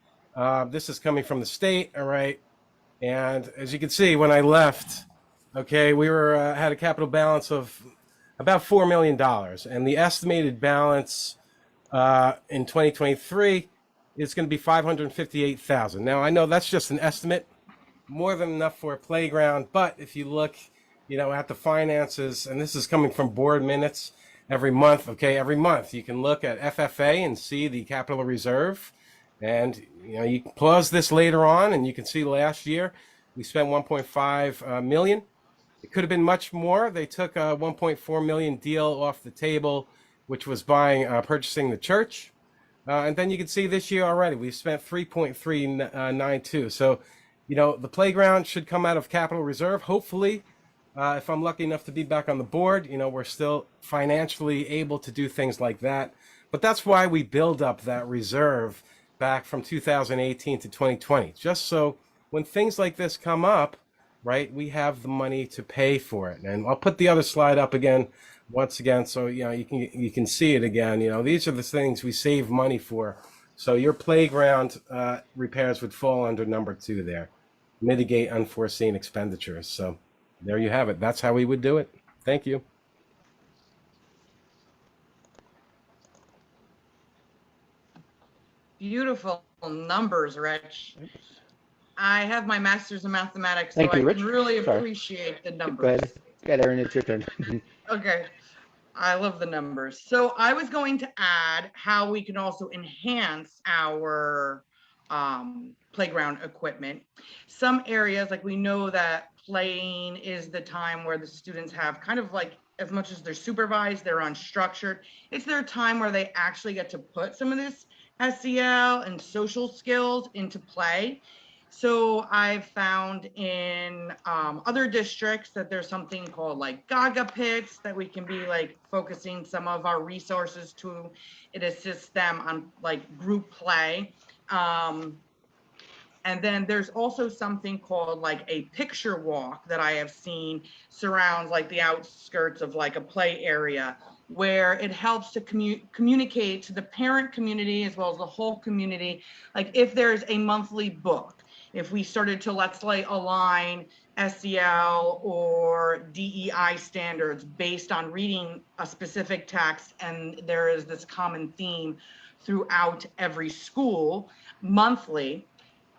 this is coming from the state, all right, and as you can see, when I left, okay, we had a capital balance of about $4 million, and the estimated balance in 2023 is going to be $558,000. Now, I know that's just an estimate, more than enough for a playground, but if you look, at the finances, and this is coming from board minutes every month, okay, every month you can look at FFA and see the capital reserve, and you can pause this later on, and you can see last year we spent 1.5 million. It could have been much more. They took a 1.4 million deal off the table, which was purchasing the church. And then you can see this year already, we've spent 3.392. So, the playground should come out of capital reserve. Hopefully, if I'm lucky enough to be back on the board, we're still financially able to do things like that. But that's why we build up that reserve back from 2018 to 2020, just so when things like this come up, right, we have the money to pay for it. And I'll put the other slide up again once again, so you can see it again. These are the things we save money for. So your playground repairs would fall under number 2 there. Mitigate unforeseen expenditures. So there you have it. That's how we would do it. Thank you. Beautiful numbers, Rich. I have my master's in mathematics, so Thank you, I Rich. can really Sorry. appreciate the Go numbers. ahead. Go ahead, Erin, it's your turn. Okay, I love the numbers. So I was going to add how we can also enhance our playground equipment. Some areas, like we know that playing is the time where the students have kind of like, as much as they're supervised, they're unstructured. It's their time where they actually get to put some of this SEL and social skills into play. So I've found in other districts that there's something called like Gaga pits that we can be like focusing some of our resources to. It assists them on like group play. And then there's also something called like a picture walk that I have seen surrounds like the outskirts of like a play area, where it helps to communicate to the parent community as well as the whole community. Like if there's a monthly book, if we started to, let's say, align SEL or DEI standards based on reading a specific text, and there is this common theme throughout every school monthly,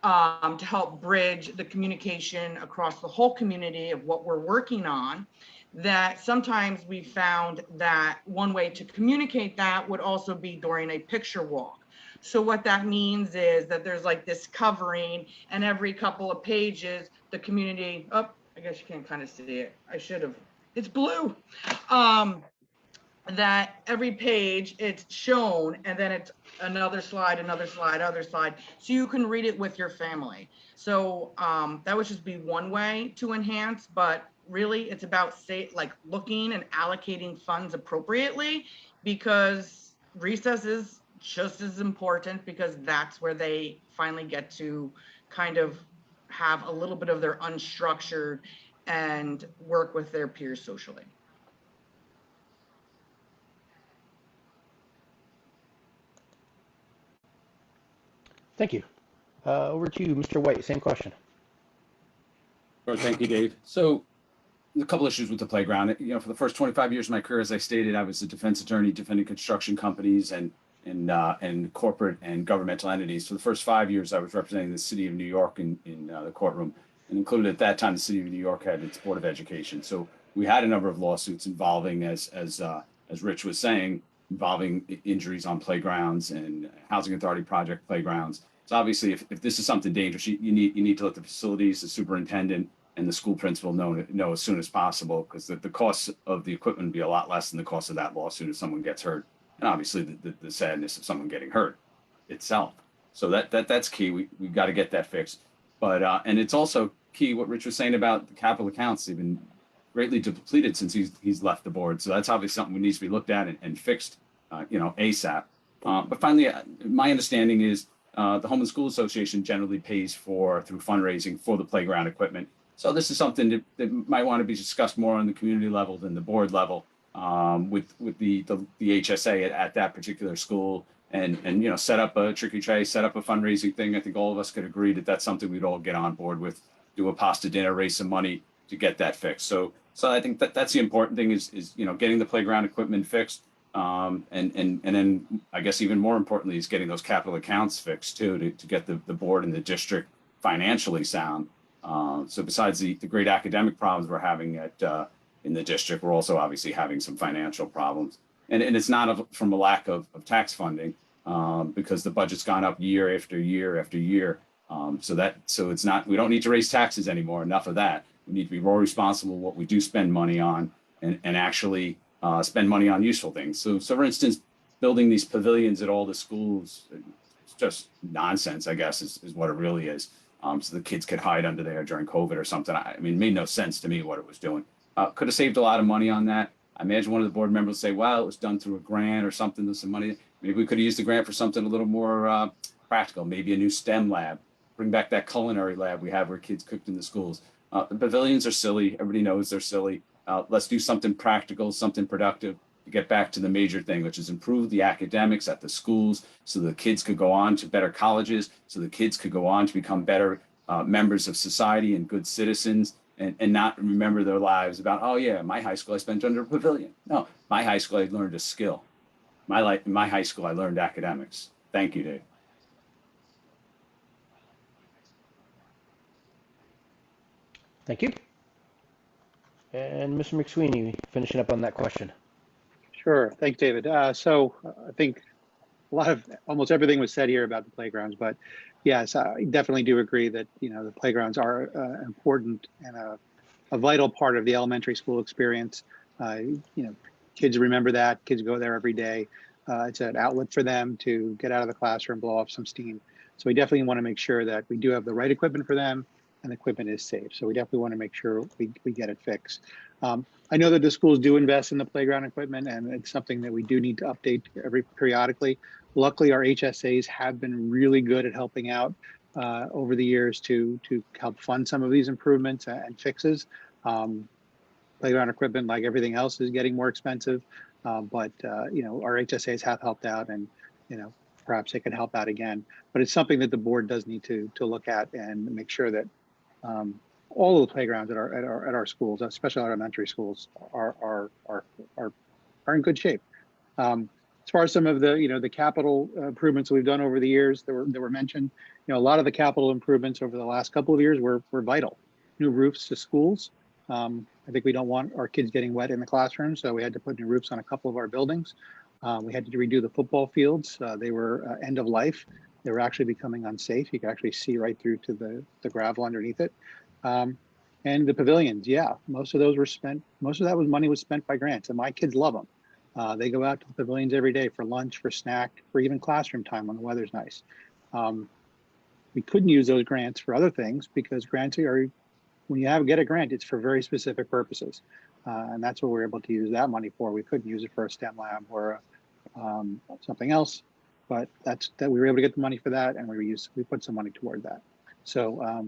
to help bridge the communication across the whole community of what we're working on, that sometimes we found that one way to communicate that would also be during a picture walk. So what that means is that there's like this covering, and every couple of pages, the community, oh, I guess you can't kind of see it. I should have, it's blue. That every page it's shown, and then it's another slide, another slide, other slide, so you can read it with your family. So that would just be one way to enhance, but really it's about like looking and allocating funds appropriately, because recess is just as important, because that's where they finally get to kind of have a little bit of their unstructured and work with their peers socially. Thank you. Over to you, Mr. White. Same question. Sure, thank you, Dave. So a couple issues with the playground. For the first 25 years of my career, as I stated, I was a defense attorney defending construction companies and corporate and governmental entities. For the first 5 years, I was representing the city of New York in the courtroom, and included at that time, the city of New York had its Board of Education. So we had a number of lawsuits involving, as Rich was saying, involving injuries on playgrounds and housing authority project playgrounds. So obviously, if this is something dangerous, you need to let the facilities, the superintendent, and the school principal know as soon as possible, because the cost of the equipment would be a lot less than the cost of that lawsuit if someone gets hurt, and obviously the sadness of someone getting hurt itself. So that's key. We got to get that fixed. But and it's also key what Rich was saying about the capital accounts. They've been greatly depleted since he's left the board. So that's obviously something that needs to be looked at and fixed, ASAP. But finally, my understanding is the Home and School Association generally pays through fundraising for the playground equipment. So this is something that might want to be discussed more on the community level than the board level, with the HSA at that particular school, and set up a tricky tray, set up a fundraising thing. I think all of us could agree that that's something we'd all get on board with. Do a pasta dinner, raise some money to get that fixed. So I think that's the important thing is getting the playground equipment fixed, and then I guess even more importantly is getting those capital accounts fixed too, to get the board and the district financially sound. So besides the great academic problems we're having in the district, we're also obviously having some financial problems, and it's not from a lack of tax funding, because the budget's gone up year after year after year. So it's not, we don't need to raise taxes anymore. Enough of that. We need to be more responsible what we do spend money on, and actually spend money on useful things. So for instance, building these pavilions at all the schools, it's just nonsense, I guess, is what it really is. So the kids could hide under there during COVID or something. I mean, it made no sense to me what it was doing. Could have saved a lot of money on that. I imagine one of the board members would say, well, it was done through a grant or something with some money. Maybe we could have used the grant for something a little more practical, maybe a new STEM lab, bring back that culinary lab we have where kids cooked in the schools. The pavilions are silly. Everybody knows they're silly. Let's do something practical, something productive to get back to the major thing, which is improve the academics at the schools so the kids could go on to better colleges, so the kids could go on to become better members of society and good citizens, and not remember their lives about, oh yeah, my high school I spent under a pavilion. No, my high school I learned a skill. My high school I learned academics. Thank you, Dave. Thank you. And Mr. McSweeney, finishing up on that question. Sure. Thanks, David. So I think almost everything was said here about the playgrounds, but yes, I definitely do agree that, the playgrounds are important and a vital part of the elementary school experience. Kids remember that. Kids go there every day. It's an outlet for them to get out of the classroom, blow off some steam. So we definitely want to make sure that we do have the right equipment for them and the equipment is safe. So we definitely want to make sure we get it fixed. I know that the schools do invest in the playground equipment, and it's something that we do need to update periodically. Luckily, our HSAs have been really good at helping out over the years to help fund some of these improvements and fixes. Playground equipment, like everything else, is getting more expensive, but our HSAs have helped out, and perhaps they can help out again. But it's something that the board does need to look at and make sure that all of the playgrounds at our schools, especially our elementary schools, are in good shape. As far as some of the capital improvements we've done over the years that were mentioned, a lot of the capital improvements over the last couple of years were vital. New roofs to schools. I think we don't want our kids getting wet in the classroom, so we had to put new roofs on a couple of our buildings. We had to redo the football fields. They were end of life. They were actually becoming unsafe. You could actually see right through to the gravel underneath it. And the pavilions, most of that money was spent by grants, and my kids love them. They go out to the pavilions every day for lunch, for snack, for even classroom time when the weather's nice. We couldn't use those grants for other things because grants are, when you get a grant, it's for very specific purposes. And that's what we're able to use that money for. We couldn't use it for a STEM lab or something else, but that we were able to get the money for that, and we put some money toward that. So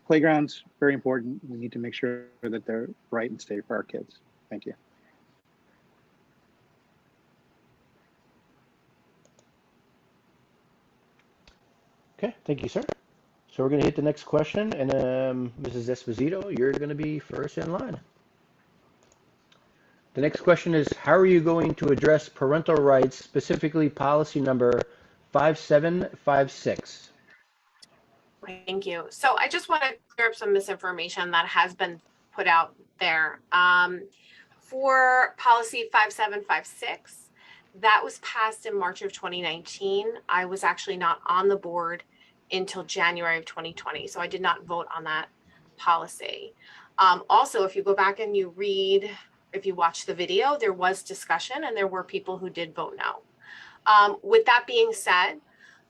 playgrounds, very important. We need to make sure that they're right and safe for our kids. Thank you. Okay, thank you, sir. So we're going to hit the next question, and Mrs. Esposito, you're going to be first in line. The next question is, how are you going to address parental rights, specifically policy number 5756? Thank you. So I just want to clear up some misinformation that has been put out there. For policy 5756, that was passed in March of 2019. I was actually not on the board until January of 2020, so I did not vote on that policy. Also, if you go back and if you watch the video, there was discussion and there were people who did vote no. With that being said,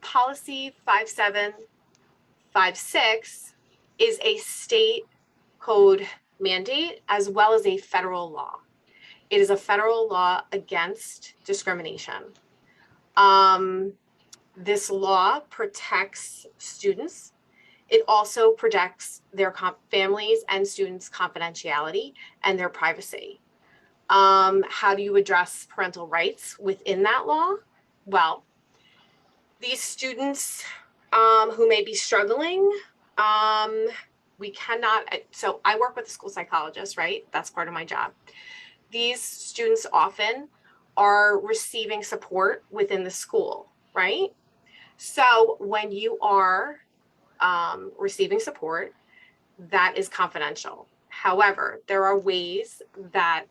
policy 5756 is a state code mandate as well as a federal law. It is a federal law against discrimination. This law protects students. It also protects their families and students' confidentiality and their privacy. How do you address parental rights within that law? Well, these students who may be struggling, we cannot, so I work with a school psychologist, right? That's part of my job. These students often are receiving support within the school, right? So when you are receiving support, that is confidential. However, there are ways that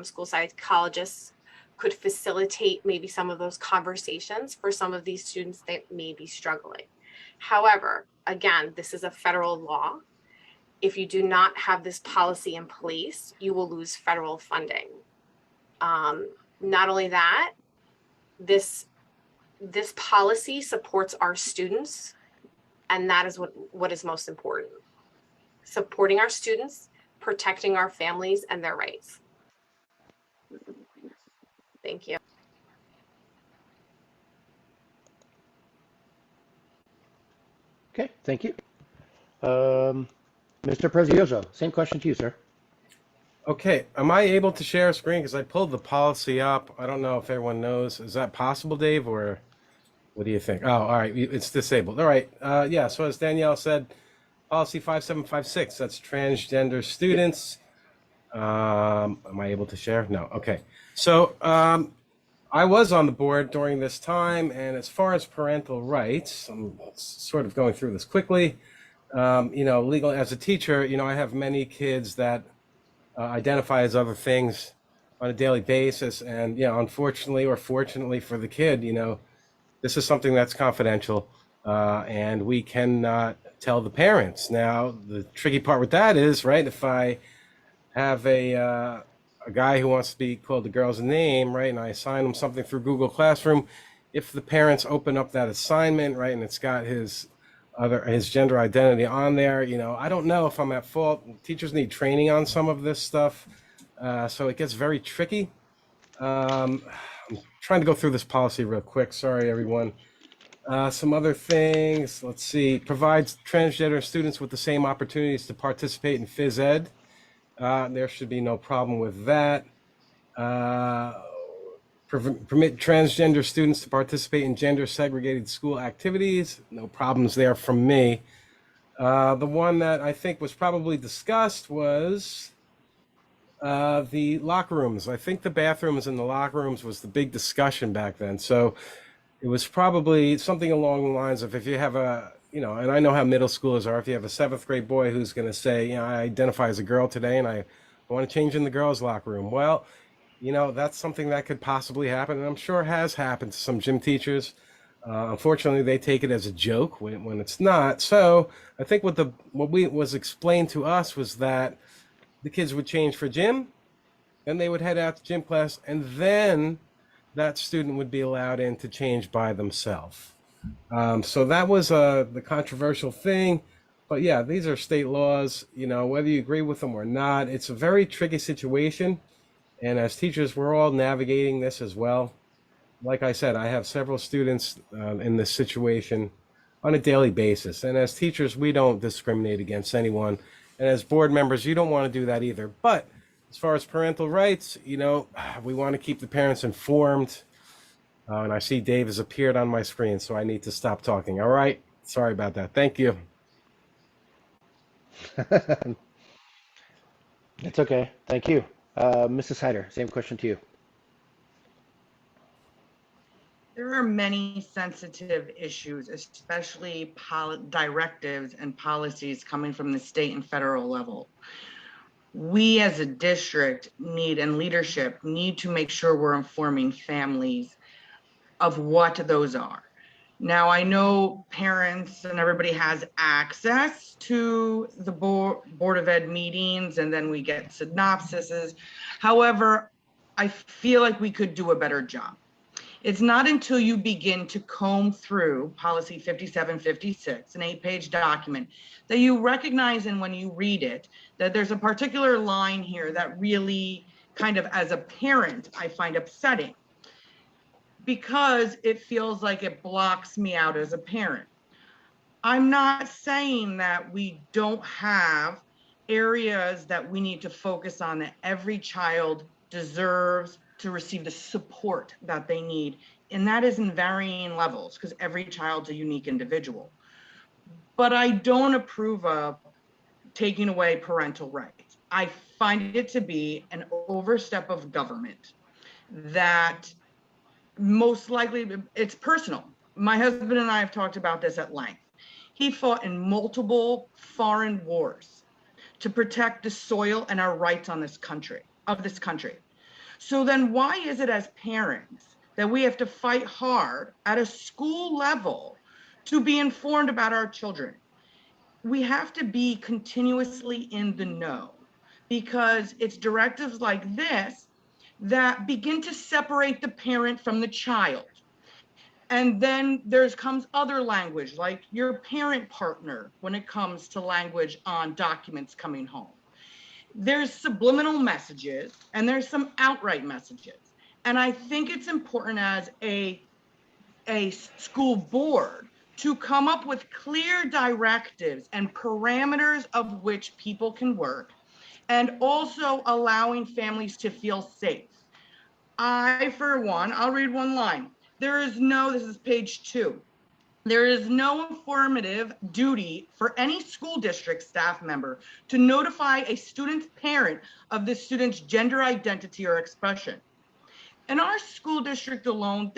school psychologists could facilitate maybe some of those conversations for some of these students that may be struggling. However, again, this is a federal law. If you do not have this policy in place, you will lose federal funding. Not only that, this policy supports our students, and that is what is most important. Supporting our students, protecting our families and their rights. Thank you. Okay, thank you. Mr. Prezioso, same question to you, sir. Okay, am I able to share a screen? Because I pulled the policy up. I don't know if everyone knows. Is that possible, Dave, or what do you think? Oh, all right, it's disabled. All right, yeah, so as Danielle said, policy 5756, that's transgender students. Am I able to share? No, okay. So I was on the board during this time, and as far as parental rights, I'm sort of going through this quickly. Legal as a teacher, I have many kids that identify as other things on a daily basis, and unfortunately or fortunately for the kid, this is something that's confidential, and we cannot tell the parents. Now, the tricky part with that is, right, if I have a guy who wants to be called the girl's name, right, and I assign him something through Google Classroom, if the parents open up that assignment, right, and it's got his gender identity on there, I don't know if I'm at fault. Teachers need training on some of this stuff, so it gets very tricky. I'm trying to go through this policy real quick. Sorry, everyone. Some other things. Let's see. Provides transgender students with the same opportunities to participate in phys ed. There should be no problem with that. Permit transgender students to participate in gender segregated school activities. No problems there from me. The one that I think was probably discussed was the locker rooms. I think the bathrooms and the locker rooms was the big discussion back then. So it was probably something along the lines of, if you have and I know how middle schoolers are, if you have a 7th grade boy who's going to say, I identify as a girl today and I want to change in the girls' locker room. Well, that's something that could possibly happen, and I'm sure has happened to some gym teachers. Unfortunately, they take it as a joke when it's not. So I think what was explained to us was that the kids would change for gym, then they would head out to gym class, and then that student would be allowed in to change by themselves. So that was the controversial thing. But yeah, these are state laws, whether you agree with them or not. It's a very tricky situation. And as teachers, we're all navigating this as well. Like I said, I have several students in this situation on a daily basis. And as teachers, we don't discriminate against anyone. And as board members, you don't want to do that either. But as far as parental rights, we want to keep the parents informed. And I see Dave has appeared on my screen, so I need to stop talking. All right. Sorry about that. Thank you. That's okay. Thank you. Mrs. Hyder, same question to you. There are many sensitive issues, especially directives and policies coming from the state and federal level. We as a district and leadership need to make sure we're informing families of what those are. Now, I know parents and everybody has access to the Board of Ed meetings, and then we get synopsises. However, I feel like we could do a better job. It's not until you begin to comb through policy 5756, an 8-page document, that you recognize, and when you read it, that there's a particular line here that really kind of, as a parent, I find upsetting, because it feels like it blocks me out as a parent. I'm not saying that we don't have areas that we need to focus on, that every child deserves to receive the support that they need. And that is in varying levels, because every child's a unique individual. But I don't approve of taking away parental rights. I find it to be an overstep of government that most likely it's personal. My husband and I have talked about this at length. He fought in multiple foreign wars to protect the soil and our rights on this country. So then why is it as parents that we have to fight hard at a school level to be informed about our children? We have to be continuously in the know, because it's directives like this that begin to separate the parent from the child. And then comes other language, like your parent partner, when it comes to language on documents coming home. There's subliminal messages and there's some outright messages. And I think it's important as a school board to come up with clear directives and parameters of which people can work, and also allowing families to feel safe. For one, I'll read one line. This is page 2. There is no informative duty for any school district staff member to notify a student's parent of the student's gender identity or expression. In our school district alone,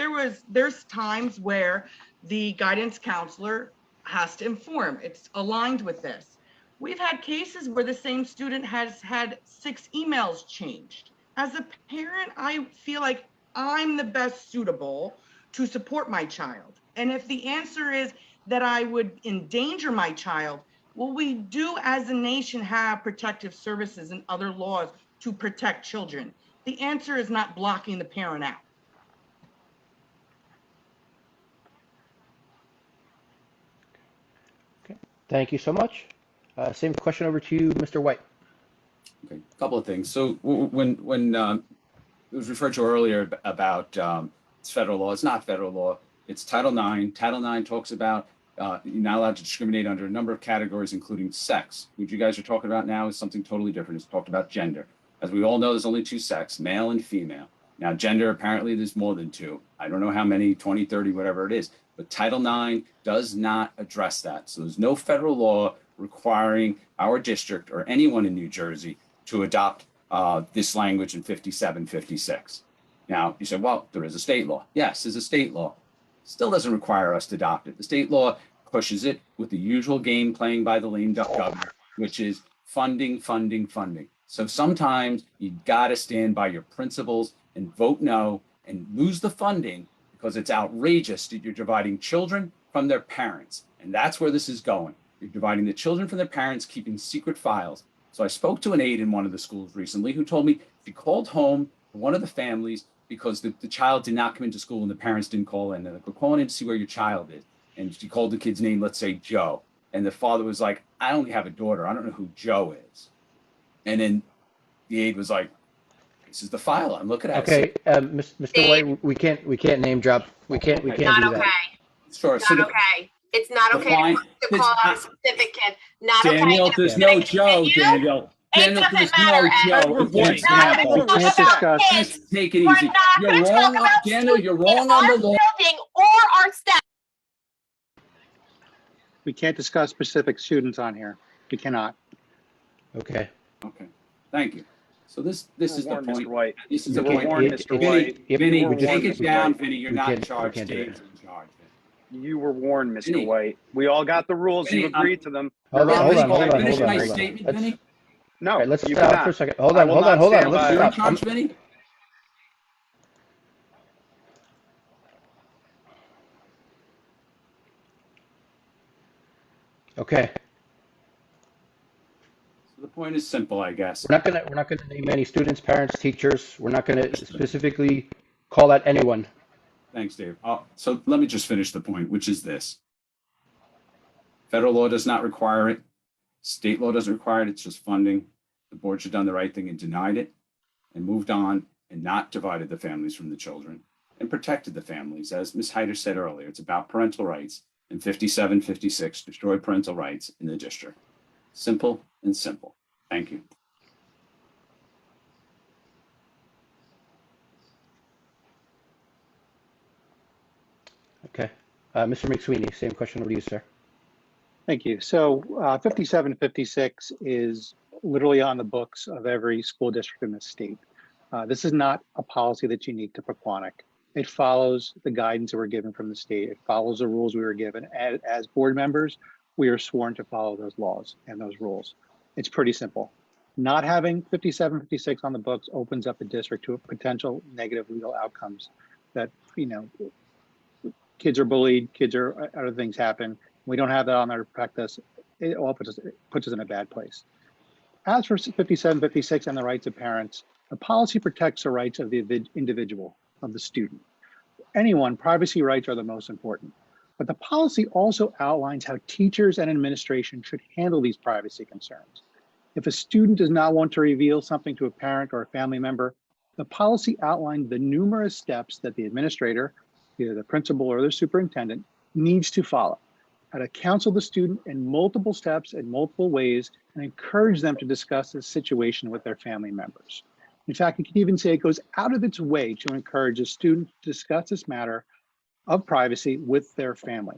there's times where the guidance counselor has to inform. It's aligned with this. We've had cases where the same student has had 6 emails changed. As a parent, I feel like I'm the best suitable to support my child. And if the answer is that I would endanger my child, well, we do as a nation have protective services and other laws to protect children. The answer is not blocking the parent out. Thank you so much. Same question over to you, Mr. White. Okay, a couple of things. So when it was referred to earlier about it's federal law, it's not federal law. It's Title IX. Title IX talks about you're not allowed to discriminate under a number of categories, including sex. What you guys are talking about now is something totally different. It's talked about gender. As we all know, there's only 2 sexes, male and female. Now, gender, apparently there's more than 2. I don't know how many, 20, 30, whatever it is. But Title IX does not address that. So there's no federal law requiring our district or anyone in New Jersey to adopt this language in 5756. Now, you say, well, there is a state law. Yes, there's a state law. Still doesn't require us to adopt it. The state law pushes it with the usual game playing by the lame duck governor, which is funding, funding, funding. So sometimes you got to stand by your principles and vote no and lose the funding because it's outrageous that you're dividing children from their parents. And that's where this is going. You're dividing the children from their parents, keeping secret files. So I spoke to an aide in one of the schools recently who told me she called home to one of the families because the child did not come into school and the parents didn't call in. They're like, we're calling in to see where your child is. And she called the kid's name, let's say Joe. And the father was like, I only have a daughter. I don't know who Joe is. And then the aide was like, this is the file. I'm looking at Okay, it. Mr. White, we can't name drop. We can't Not do that. okay. Sure. Not So okay. It's not the okay fine- to call out a specific kid. Not Daniel, okay. there's If no it's Joe, gonna continue, Daniel. It Daniel, doesn't there's matter, no Ed. Joe. We're It's an voting. It's not example. We can't discuss. Just take it We're easy. not You're gonna talk wrong, about Daniel. You're students wrong in on our the law. building or our staff. We can't discuss specific students on here. We cannot. Okay. Okay, thank you. So this is the warned, Mr. point. White. This is You the We're point. warned, It- Mr. it- White. Yep, Vinny, We're take warned, it Mr. down, White. Vinny. You're We not in can't- we charge. can't do Dave's in charge. You were warned, Mr. Vinny. White. We all got the rules. You Vinny, agreed to them. Hold You're on, on this hold on, call. hold on, Finish hold on, my hold on. statement, Let's- Vinny. No, All right, let's you stop cannot. for a second. Hold I on, will hold not on, hold on. stand Let's by- You're in stop. charge, Vinny? Okay. So the point is simple, I guess. We're not gonna name any students, parents, teachers. We're not gonna specifically call out anyone. Thanks, Dave. So let me just finish the point, which is this. Federal law does not require it. State law doesn't require it. It's just funding. The board should have done the right thing and denied it and moved on and not divided the families from the children and protected the families. As Ms. Heider said earlier, it's about parental rights, and 5756 destroyed parental rights in the district. Simple and simple. Thank you. Okay. Mr. McSweeney, same question over to you, sir. Thank you. So 5756 is literally on the books of every school district in the state. This is not a policy that's unique to Pequannock. It follows the guidance that we're given from the state. It follows the rules we were given. As board members, we are sworn to follow those laws and those rules. It's pretty simple. Not having 5756 on the books opens up the district to potential negative legal outcomes that, kids are bullied, other things happen. We don't have that on there to protect us. It all puts us in a bad place. As for 5756 and the rights of parents, the policy protects the rights of the individual, of the student. Anyone, privacy rights are the most important. But the policy also outlines how teachers and administration should handle these privacy concerns. If a student does not want to reveal something to a parent or a family member, the policy outlines the numerous steps that the administrator, either the principal or the superintendent, needs to follow. how to counsel the student in multiple steps in multiple ways and encourage them to discuss the situation with their family members. In fact, you could even say it goes out of its way to encourage a student to discuss this matter of privacy with their family.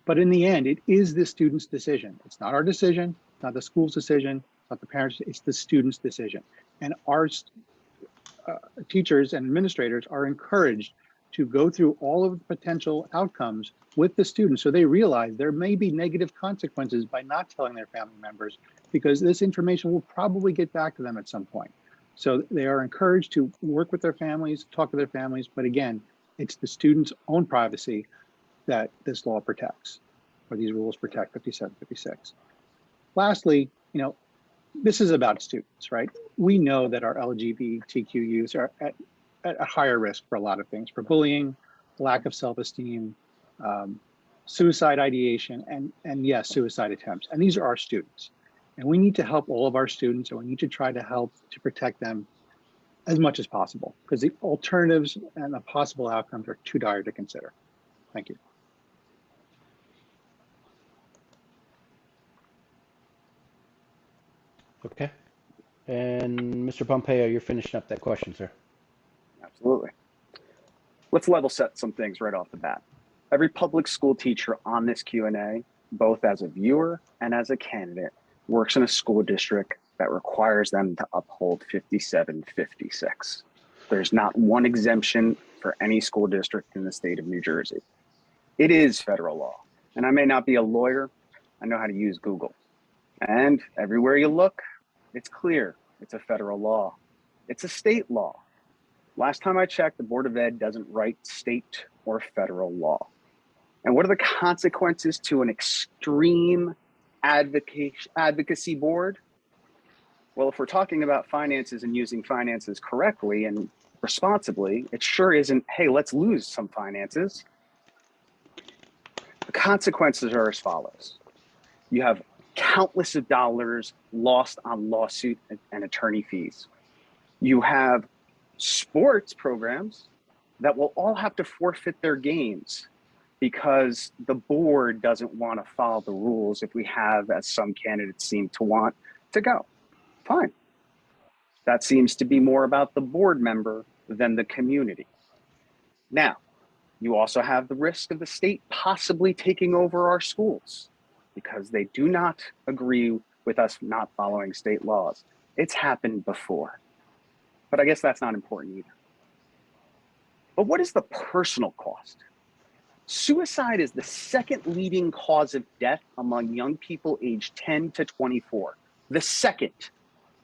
But in the end, it is the student's decision. It's not our decision, it's not the school's decision, it's not the parents', it's the student's decision. And our teachers and administrators are encouraged to go through all of the potential outcomes with the students so they realize there may be negative consequences by not telling their family members, because this information will probably get back to them at some point. So they are encouraged to work with their families, talk to their families, but again, it's the student's own privacy that this law protects, or these rules protect, 5756. Lastly, this is about students, right? We know that our LGBTQ youth are at a higher risk for a lot of things, for bullying, lack of self-esteem, suicide ideation, and yes, suicide attempts. And these are our students. And we need to help all of our students, and we need to try to help to protect them as much as possible, because the alternatives and the possible outcomes are too dire to consider. Thank you. Okay. And Mr. Pompeo, you're finishing up that question, sir. Absolutely. Let's level set some things right off the bat. Every public school teacher on this Q&A, both as a viewer and as a candidate, works in a school district that requires them to uphold 5756. There's not one exemption for any school district in the state of New Jersey. It is federal law. And I may not be a lawyer, I know how to use Google. And everywhere you look, it's clear it's a federal law. It's a state law. Last time I checked, the Board of Ed doesn't write state or federal law. And what are the consequences to an extreme advocacy board? Well, if we're talking about finances and using finances correctly and responsibly, it sure isn't, hey, let's lose some finances. The consequences are as follows. You have countless of dollars lost on lawsuit and attorney fees. You have sports programs that will all have to forfeit their games because the board doesn't want to follow the rules if we have, as some candidates seem to want to go. Fine. That seems to be more about the board member than the community. Now, you also have the risk of the state possibly taking over our schools because they do not agree with us not following state laws. It's happened before. But I guess that's not important either. But what is the personal cost? Suicide is the second leading cause of death among young people aged 10 to 24. The second.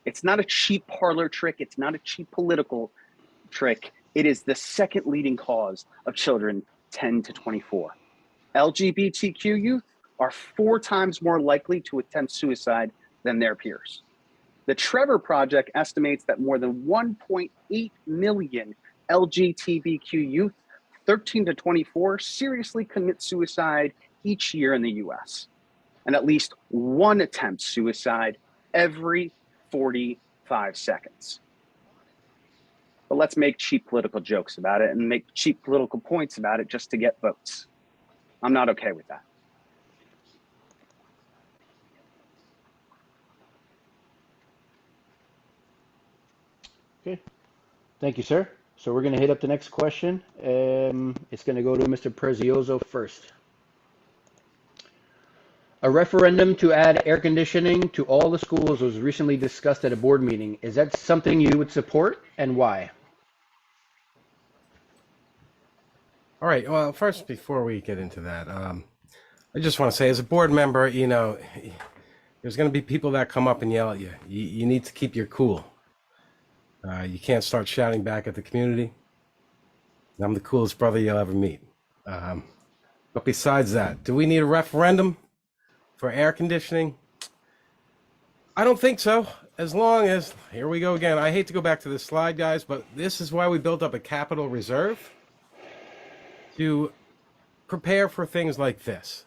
It's not a cheap parlor trick. It's not a cheap political trick. It is the second leading cause of children 10 to 24. LGBTQ youth are 4 times more likely to attempt suicide than their peers. The Trevor Project estimates that more than 1.8 million LGBTQ youth 13 to 24 seriously commit suicide each year in the US. And at least one attempts suicide every 45 seconds. But let's make cheap political jokes about it and make cheap political points about it just to get votes. I'm not okay with that. Okay. Thank you, sir. So we're going to hit up the next question. It's going to go to Mr. Prezioso first. A referendum to add air conditioning to all the schools was recently discussed at a board meeting. Is that something you would support, and why? All right. Well, first, before we get into that, I just want to say, as a board member, there's going to be people that come up and yell at you. You need to keep your cool. You can't start shouting back at the community. I'm the coolest brother you'll ever meet. But besides that, do we need a referendum for air conditioning? I don't think so. As long as, here we go again. I hate to go back to this slide, guys, but this is why we built up a capital reserve to prepare for things like this.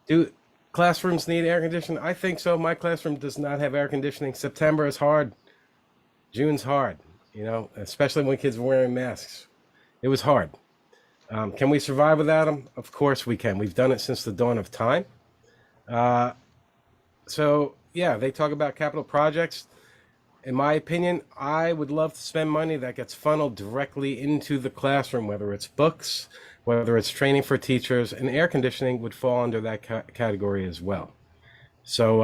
Do classrooms need air conditioning? I think so. My classroom does not have air conditioning. September is hard. June's hard, especially when kids are wearing masks. It was hard. Can we survive without them? Of course we can. We've done it since the dawn of time. So yeah, they talk about capital projects. In my opinion, I would love to spend money that gets funneled directly into the classroom, whether it's books, whether it's training for teachers, and air conditioning would fall under that category as well. So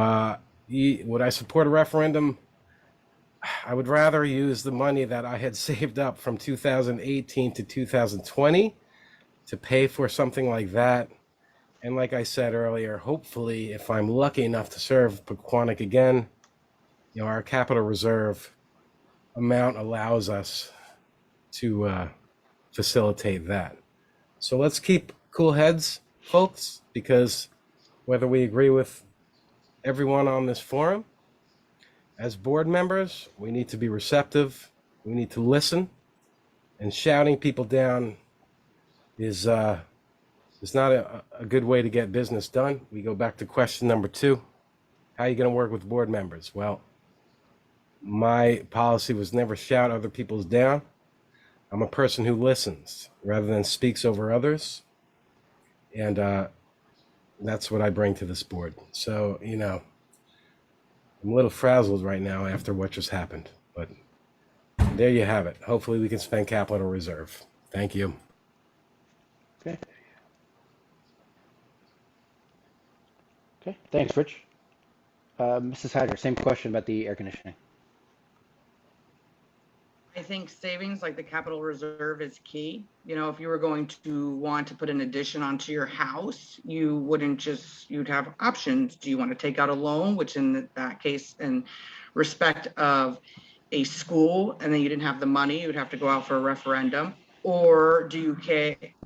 would I support a referendum? I would rather use the money that I had saved up from 2018 to 2020 to pay for something like that. And like I said earlier, hopefully, if I'm lucky enough to serve Pequannock again, our capital reserve amount allows us to facilitate that. So let's keep cool heads, folks, because whether we agree with everyone on this forum, as board members, we need to be receptive. We need to listen, and shouting people down is not a good way to get business done. We go back to question number 2. How are you going to work with board members? Well, my policy was never shout other people's down. I'm a person who listens rather than speaks over others. And that's what I bring to this board. So, I'm a little frazzled right now after what just happened. But there you have it. Hopefully we can spend capital reserve. Thank you. Okay. Okay, thanks, Rich. Mrs. Hyder, same question about the air conditioning. I think savings like the capital reserve is key. If you were going to want to put an addition onto your house, you wouldn't you'd have options. Do you want to take out a loan, which in that case, in respect of a school, and then you didn't have the money, you'd have to go out for a referendum? Or do you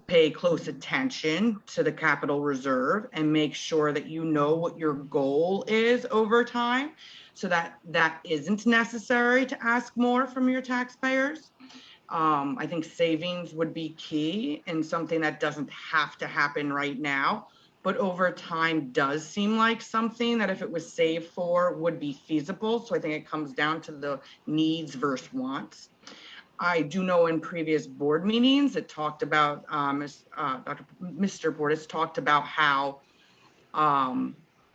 pay close attention to the capital reserve and make sure that you know what your goal is over time, so that isn't necessary to ask more from your taxpayers? I think savings would be key, and something that doesn't have to happen right now, but over time does seem like something that if it was saved for would be feasible. So I think it comes down to the needs versus wants. I do know in previous board meetings, it talked about, Mr. Bordas talked about how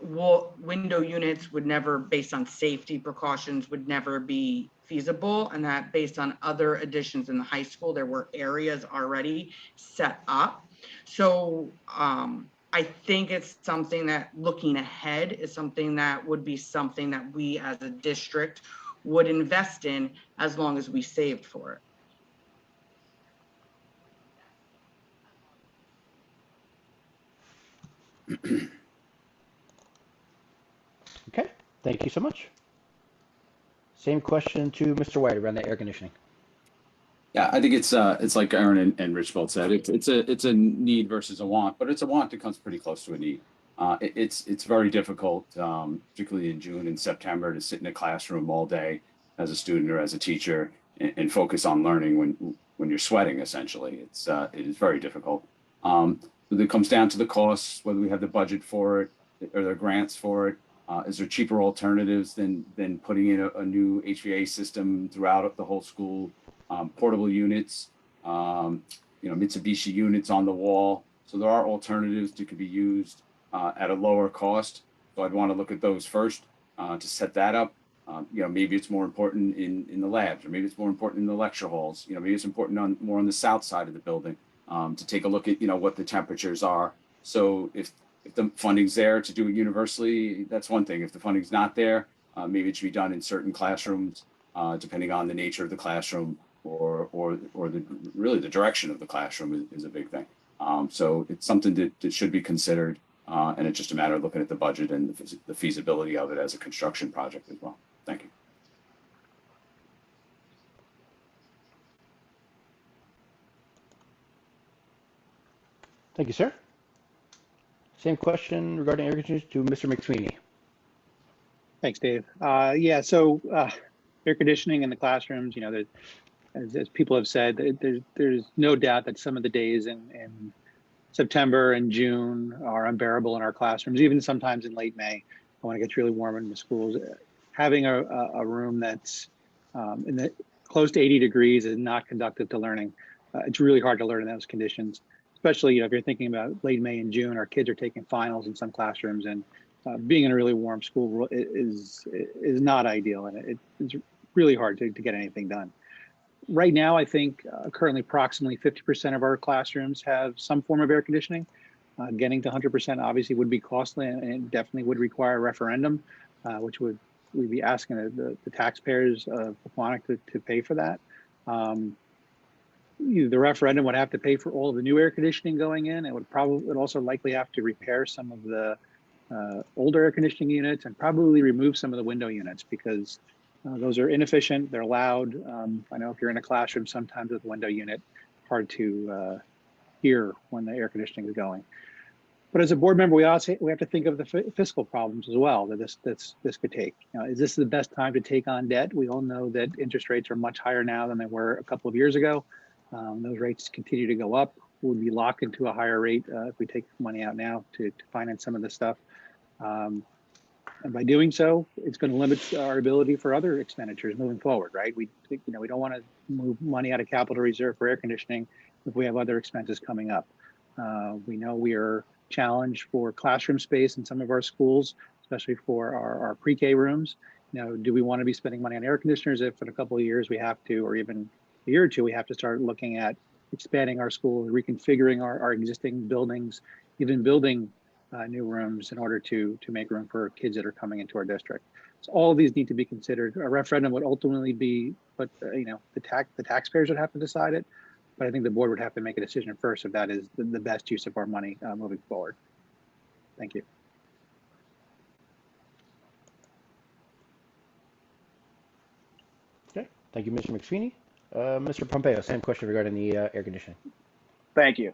window units would never, based on safety precautions, would never be feasible, and that based on other additions in the high school, there were areas already set up. So I think it's something that, looking ahead, is something that would be something that we as a district would invest in as long as we saved for it. Okay, thank you so much. Same question to Mr. White around the air conditioning. Yeah, I think it's like Aaron and Rich both said. It's a need versus a want, but it's a want that comes pretty close to a need. It's very difficult, particularly in June and September, to sit in a classroom all day as a student or as a teacher and focus on learning when you're sweating. Essentially, it is very difficult. It comes down to the costs, whether we have the budget for it, or there are grants for it. Is there cheaper alternatives than putting in a new HVAC system throughout the whole school? Portable units, Mitsubishi units on the wall. So there are alternatives that could be used at a lower cost. So I'd want to look at those first to set that up. Maybe it's more important in the labs, or maybe it's more important in the lecture halls. Maybe it's important more on the south side of the building to take a look at what the temperatures are. So if the funding's there to do it universally, that's one thing. If the funding's not there, maybe it should be done in certain classrooms, depending on the nature of the classroom or the direction of the classroom is a big thing. So it's something that should be considered, and it's just a matter of looking at the budget and the feasibility of it as a construction project as well. Thank you. Thank you, sir. Same question regarding air conditioners to Mr. McSweeney. Thanks, Dave. Yeah, so air conditioning in the classrooms, as people have said, there's no doubt that some of the days in September and June are unbearable in our classrooms, even sometimes in late May when it gets really warm in the schools. Having a room that's in the close to 80 degrees is not conducive to learning. It's really hard to learn in those conditions, especially if you're thinking about late May and June. Our kids are taking finals in some classrooms, and being in a really warm school is not ideal, and it's really hard to get anything done. Right now, I think currently approximately 50% of our classrooms have some form of air conditioning. Getting to 100% obviously would be costly, and it definitely would require a referendum, which we'd be asking the taxpayers of Pequannock to pay for that. The referendum would have to pay for all of the new air conditioning going in. It would also likely have to repair some of the older air conditioning units and probably remove some of the window units, because those are inefficient, they're loud. I know if you're in a classroom, sometimes with a window unit, hard to hear when the air conditioning is going. But as a board member, we have to think of the fiscal problems as well that this could take. Is this the best time to take on debt? We all know that interest rates are much higher now than they were a couple of years ago. Those rates continue to go up. We'll be locked into a higher rate if we take money out now to finance some of this stuff. And by doing so, it's going to limit our ability for other expenditures moving forward, right? We don't want to move money out of capital reserve for air conditioning if we have other expenses coming up. We know we are challenged for classroom space in some of our schools, especially for our pre-K rooms. Do we want to be spending money on air conditioners if in a couple of years we have to, or even a year or two, we have to start looking at expanding our school, reconfiguring our existing buildings, even building new rooms in order to make room for kids that are coming into our district. So all of these need to be considered. A referendum would ultimately be, but the taxpayers would have to decide it. But I think the board would have to make a decision first if that is the best use of our money moving forward. Thank you. Okay, thank you, Mr. McSweeney. Mr. Pompeo, same question regarding the air conditioning. Thank you.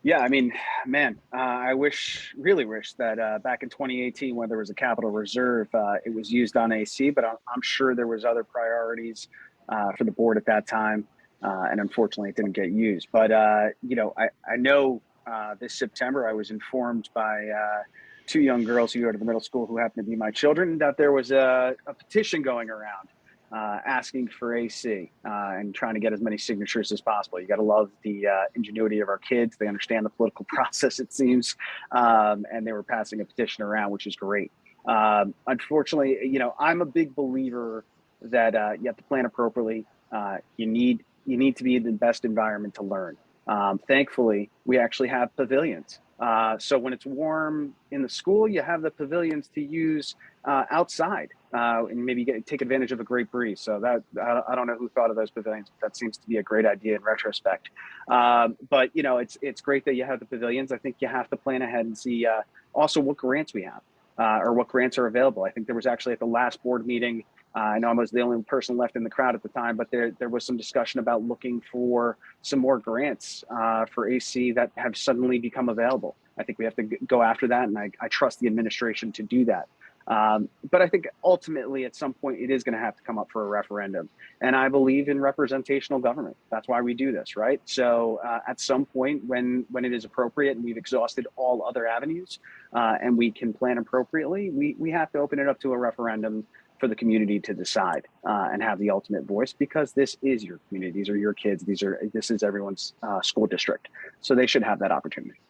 Yeah, I mean, man, I really wish that back in 2018, when there was a capital reserve, it was used on AC, but I'm sure there was other priorities for the board at that time. And unfortunately, it didn't get used. But, I know this September, I was informed by two young girls who go to the middle school who happen to be my children that there was a petition going around asking for AC and trying to get as many signatures as possible. You got to love the ingenuity of our kids. They understand the political process, it seems. And they were passing a petition around, which is great. Unfortunately, I'm a big believer that you have to plan appropriately. You need to be in the best environment to learn. Thankfully, we actually have pavilions. So when it's warm in the school, you have the pavilions to use outside and maybe take advantage of a great breeze. So that I don't know who thought of those pavilions, but that seems to be a great idea in retrospect. But it's great that you have the pavilions. I think you have to plan ahead and see also what grants we have or what grants are available. I think there was actually at the last board meeting, I know I was the only person left in the crowd at the time, but there was some discussion about looking for some more grants for AC that have suddenly become available. I think we have to go after that, and I trust the administration to do that. But I think ultimately at some point it is going to have to come up for a referendum. And I believe in representational government. That's why we do this, right? So at some point when it is appropriate and we've exhausted all other avenues and we can plan appropriately, we have to open it up to a referendum for the community to decide and have the ultimate voice, because this is your community. These are your kids. This is everyone's school district. So they should have that opportunity.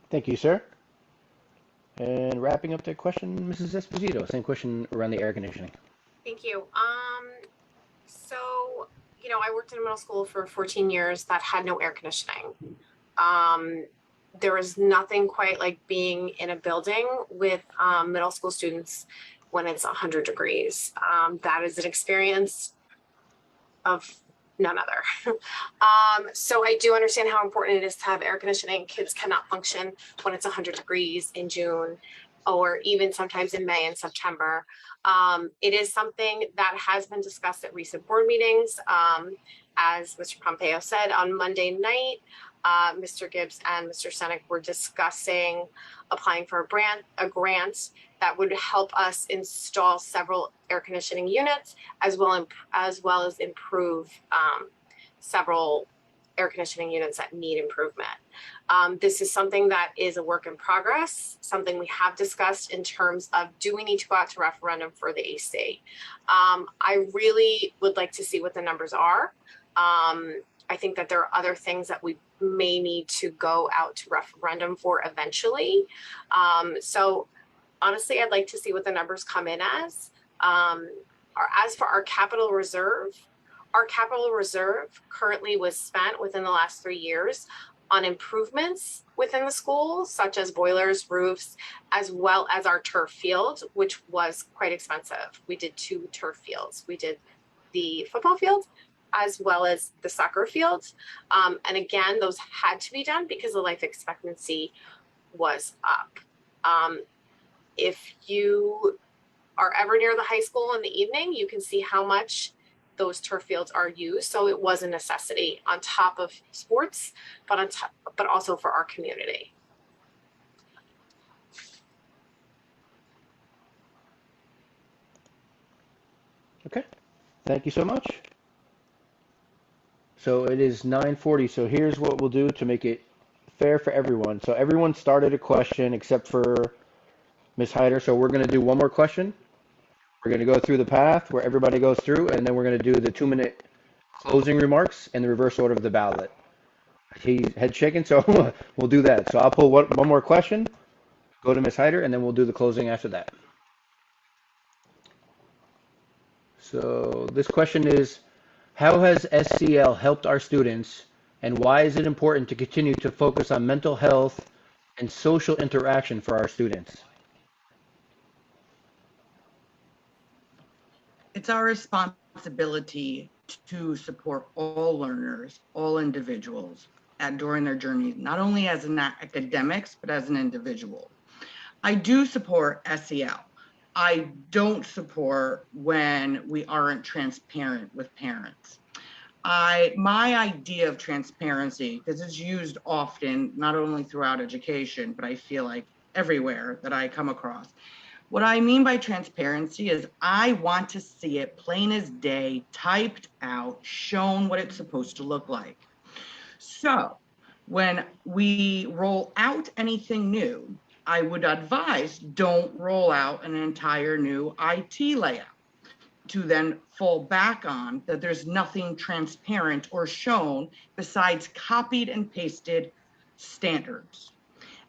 Thank you, sir. And wrapping up that question, Mrs. Esposito, same question around the air conditioning. Thank you. So, I worked in a middle school for 14 years that had no air conditioning. There was nothing quite like being in a building with middle school students when it's 100 degrees. That is an experience of none other. So I do understand how important it is to have air conditioning. Kids cannot function when it's 100 degrees in June or even sometimes in May and September. It is something that has been discussed at recent board meetings. As Mr. Pompeo said, on Monday night, Mr. Gibbs and Mr. Senek were discussing applying for a grant that would help us install several air conditioning units, as well as improve several air conditioning units that need improvement. This is something that is a work in progress, something we have discussed in terms of, do we need to go out to referendum for the AC? I really would like to see what the numbers are. I think that there are other things that we may need to go out to referendum for eventually. So honestly, I'd like to see what the numbers come in as. As for our capital reserve currently was spent within the last 3 years on improvements within the school, such as boilers, roofs, as well as our turf field, which was quite expensive. We did 2 turf fields. We did the football field as well as the soccer field. And again, those had to be done because the life expectancy was up. If you are ever near the high school in the evening, you can see how much those turf fields are used. So it was a necessity on top of sports, but also for our community. Okay, thank you so much. So it is 9:40. So here's what we'll do to make it fair for everyone. So everyone started a question except for Ms. Hyder. So we're going to do one more question. We're going to go through the path where everybody goes through, and then we're going to do the 2-minute closing remarks in the reverse order of the ballot. He's head shaking, so we'll do that. So I'll pull one more question, go to Ms. Hyder, and then we'll do the closing after that. So this question is, how has SCL helped our students, and why is it important to continue to focus on mental health and social interaction for our students? It's our responsibility to support all learners, all individuals during their journey, not only as an academics, but as an individual. I do support SEL. I don't support when we aren't transparent with parents. My idea of transparency, because it's used often, not only throughout education, but I feel like everywhere that I come across. What I mean by transparency is I want to see it plain as day, typed out, shown what it's supposed to look like. So when we roll out anything new, I would advise don't roll out an entire new IT layout to then fall back on that there's nothing transparent or shown besides copied and pasted standards.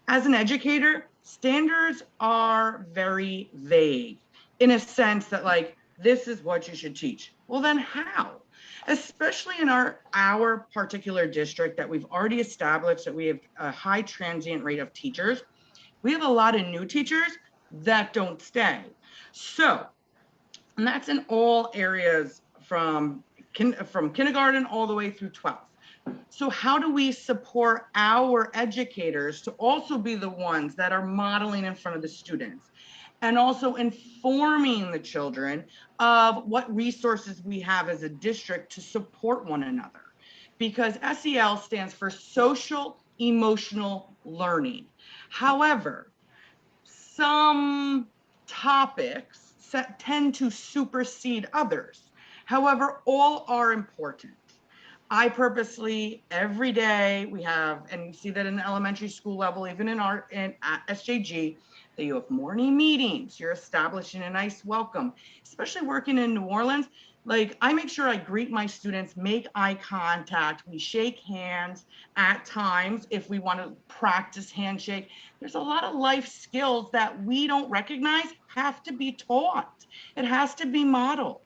As an educator, standards are very vague in a sense that like, this is what you should teach. Well, then how? Especially in our particular district that we've already established that we have a high transient rate of teachers. We have a lot of new teachers that don't stay. So, and that's in all areas from kindergarten all the way through 12th. So how do we support our educators to also be the ones that are modeling in front of the students and also informing the children of what resources we have as a district to support one another? Because SEL stands for social emotional learning. However, some topics tend to supersede others. However, all are important. I purposely, every day we have, and you see that in the elementary school level, even in SJG, that you have morning meetings, you're establishing a nice welcome, especially working in New Orleans. Like I make sure I greet my students, make eye contact, we shake hands at times if we want to practice handshake. There's a lot of life skills that we don't recognize have to be taught. It has to be modeled.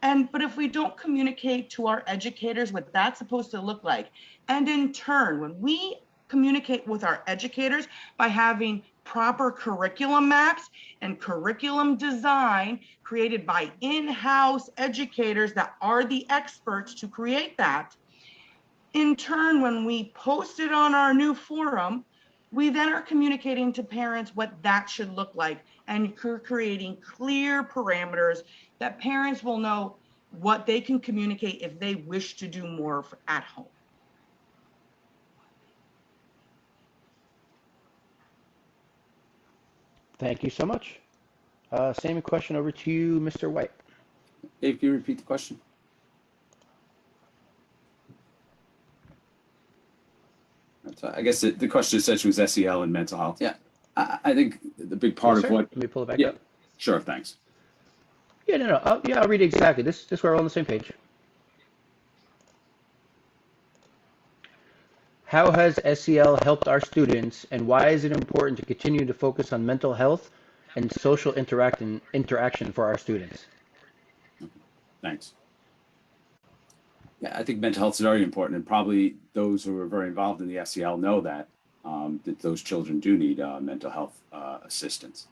But if we don't communicate to our educators what that's supposed to look like, and in turn, when we communicate with our educators by having proper curriculum maps and curriculum design created by in-house educators that are the experts to create that, in turn, when we post it on our new forum, we then are communicating to parents what that should look like and creating clear parameters that parents will know what they can communicate if they wish to do more at home. Thank you so much. Same question over to you, Mr. White. Dave, can you repeat the question? I guess the question essentially was SEL and mental health. Yeah, I think the big part Yes, of sir. what. Let me pull it back Yeah, up. sure, thanks. Yeah, no. I'll read it exactly. This way we're all on the same page. How has SEL helped our students, and why is it important to continue to focus on mental health and social interaction for our students? Thanks. Yeah, I think mental health is very important, and probably those who are very involved in the SEL know that those children do need mental health assistance.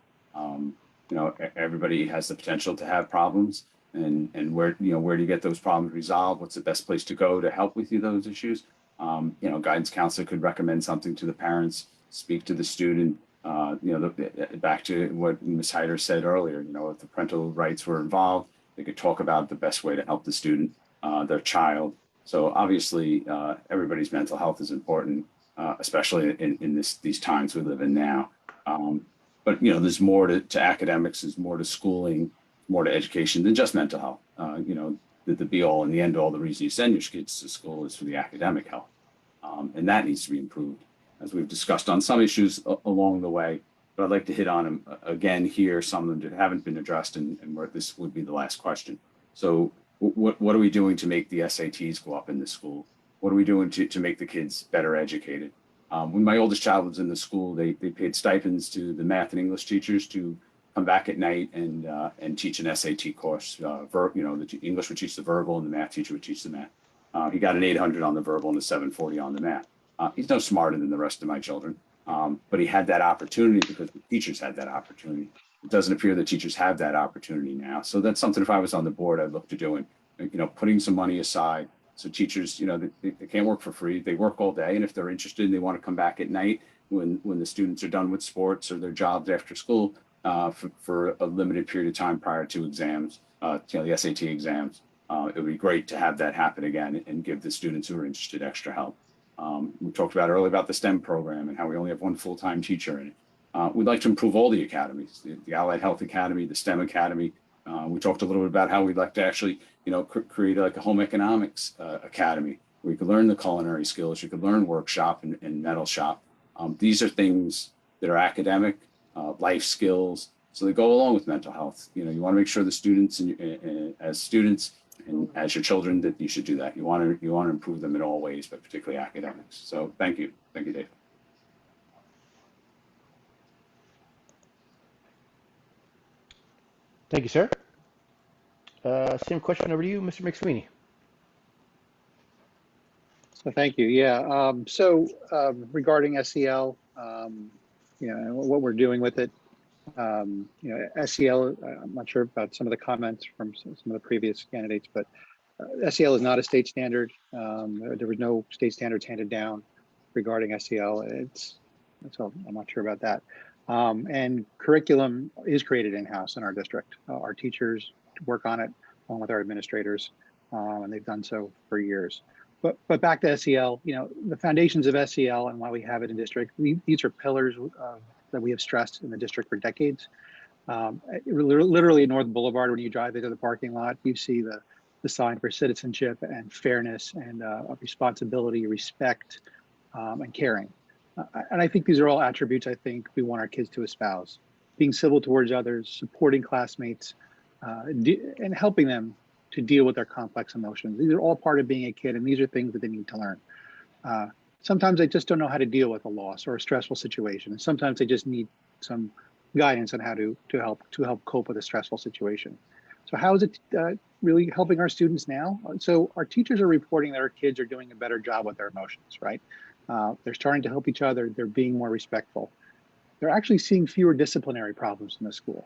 Everybody has the potential to have problems, and where do you get those problems resolved? What's the best place to go to help with those issues? Guidance counselor could recommend something to the parents, speak to the student. Back to what Ms. Hyder said earlier. If the parental rights were involved, they could talk about the best way to help the student, their child. So obviously, everybody's mental health is important, especially in these times we live in now. But there's more to academics, there's more to schooling, more to education than just mental health. The be all and the end all, the reason you send your kids to school is for the academic health, and that needs to be improved, as we've discussed on some issues along the way. But I'd like to hit on them again here, some of them that haven't been addressed, and where this would be the last question. So what are we doing to make the SATs go up in the school? What are we doing to make the kids better educated? When my oldest child was in the school, they paid stipends to the math and English teachers to come back at night and teach an SAT course. The English would teach the verbal and the math teacher would teach the math. He got an 800 on the verbal and a 740 on the math. He's no smarter than the rest of my children, but he had that opportunity because the teachers had that opportunity. It doesn't appear that teachers have that opportunity now. So that's something, if I was on the board, I'd look to doing, putting some money aside so teachers, they can't work for free. They work all day. And if they're interested and they want to come back at night when the students are done with sports or their jobs after school for a limited period of time prior to exams, the SAT exams, it would be great to have that happen again and give the students who are interested extra help. We talked about earlier about the STEM program and how we only have one full-time teacher in it. We'd like to improve all the academies, the Allied Health Academy, the STEM Academy. We talked a little bit about how we'd like to actually, create like a home economics academy where you could learn the culinary skills, you could learn workshop and metal shop. These are things that are academic, life skills, so they go along with mental health. You want to make sure the students, as students and as your children, that you should do that. You want to improve them in all ways, but particularly academics. So thank you, Dave. Thank you, sir. Same question over to you, Mr. McSweeney. So thank you. Yeah. Regarding SEL, and what we're doing with it, SEL, I'm not sure about some of the comments from some of the previous candidates, but SEL is not a state standard. There was no state standards handed down regarding SEL. So I'm not sure about that. And curriculum is created in-house in our district. Our teachers work on it along with our administrators, and they've done so for years. But back to SEL, the foundations of SEL and why we have it in district, these are pillars that we have stressed in the district for decades. Literally North Boulevard, when you drive into the parking lot, you see the sign for citizenship and fairness and responsibility, respect, and caring. And I think these are all attributes I think we want our kids to espouse. Being civil towards others, supporting classmates, and helping them to deal with their complex emotions. These are all part of being a kid, and these are things that they need to learn. Sometimes they just don't know how to deal with a loss or a stressful situation. And sometimes they just need some guidance on how to help cope with a stressful situation. So how is it really helping our students now? So our teachers are reporting that our kids are doing a better job with their emotions, right? They're starting to help each other. They're being more respectful. They're actually seeing fewer disciplinary problems in the school.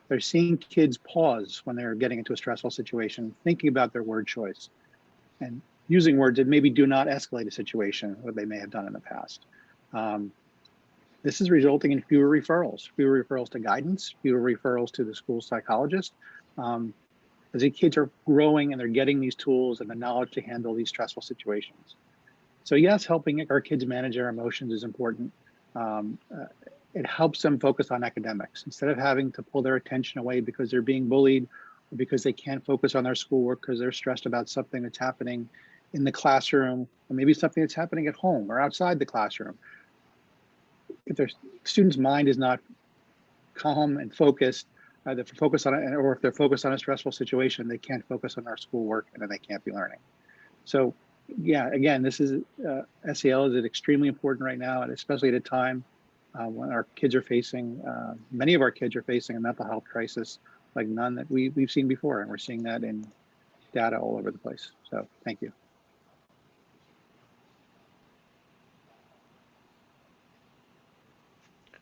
They're seeing kids pause when they're getting into a stressful situation, thinking about their word choice and using words that maybe do not escalate a situation what they may have done in the past. This is resulting in fewer referrals to guidance, fewer referrals to the school psychologist, as the kids are growing and they're getting these tools and the knowledge to handle these stressful situations. So yes, helping our kids manage their emotions is important. It helps them focus on academics instead of having to pull their attention away because they're being bullied or because they can't focus on their schoolwork because they're stressed about something that's happening in the classroom or maybe something that's happening at home or outside the classroom. If their student's mind is not calm and focused, or if they're focused on a stressful situation, they can't focus on their schoolwork and then they can't be learning. So Yeah, again, this is SEL is extremely important right now, and especially at a time when our kids are facing, many of our kids are facing a mental health crisis like none that we've seen before, and we're seeing that in data all over the place. So thank you.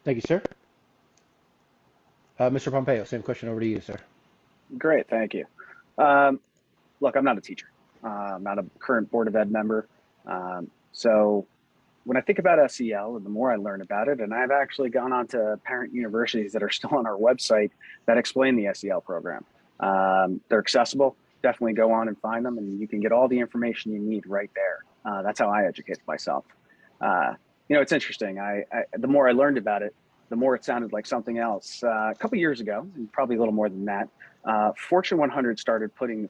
Thank you, sir. Mr. Pompeo, same question over to you, sir. Great, thank you. Look, I'm not a teacher. I'm not a current Board of Ed member. So when I think about SEL and the more I learn about it, and I've actually gone on to parent universities that are still on our website that explain the SEL program. They're accessible. Definitely go on and find them, and you can get all the information you need right there. That's how I educate myself. You know, it's interesting. The more I learned about it, the more it sounded like something else. A couple years ago, and probably a little more than that, Fortune 100 started putting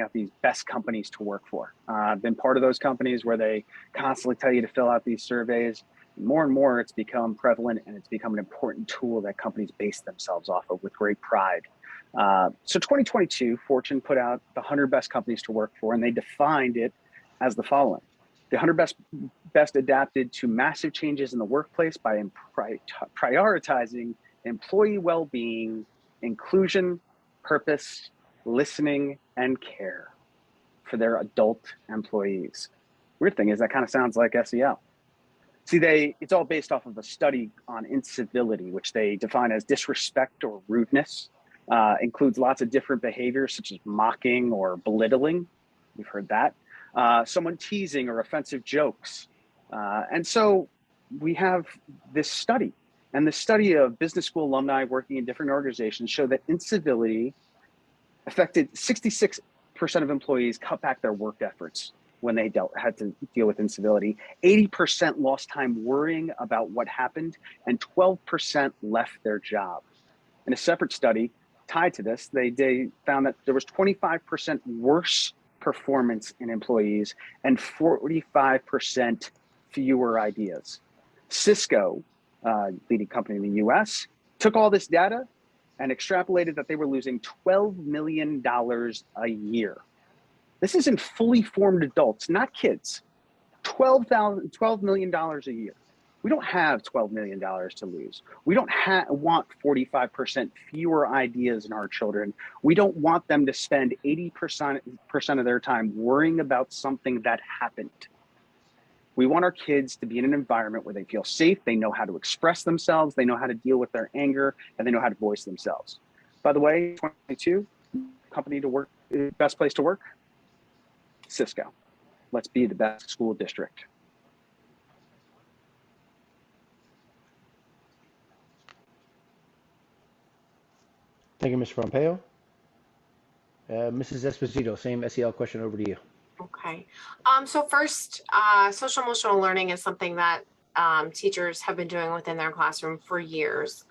out these best companies to work for. I've been part of those companies where they constantly tell you to fill out these surveys. More and more, it's become prevalent, and it's become an important tool that companies base themselves off of with great pride. So 2022, Fortune put out the 100 best companies to work for, and they defined it as the following: the 100 best adapted to massive changes in the workplace by prioritizing employee well-being, inclusion, purpose, listening, and care for their adult employees. Weird thing is that kind of sounds like SEL. See, it's all based off of a study on incivility, which they define as disrespect or rudeness. Includes lots of different behaviors such as mocking or belittling. We've heard that. Someone teasing or offensive jokes. And so we have this study, and the study of business school alumni working in different organizations show that incivility affected 66% of employees cut back their work efforts when they had to deal with incivility. 80% lost time worrying about what happened, and 12% left their job. In a separate study tied to this, they found that there was 25% worse performance in employees and 45% fewer ideas. Cisco, leading company in the US, took all this data and extrapolated that they were losing $12 million a year. This is in fully formed adults, not kids. $12 million a year. We don't have $12 million to lose. We don't want 45% fewer ideas in our children. We don't want them to spend 80% of their time worrying about something that happened. We want our kids to be in an environment where they feel safe, they know how to express themselves, they know how to deal with their anger, and they know how to voice themselves. By the way, 2022, company to work, best place to work, Cisco. Let's be the best school district. Thank you, Mr. Pompeo. Mrs. Esposito, same SEL question over to you. Okay. So first, social emotional learning is something that teachers have been doing within their classroom for years,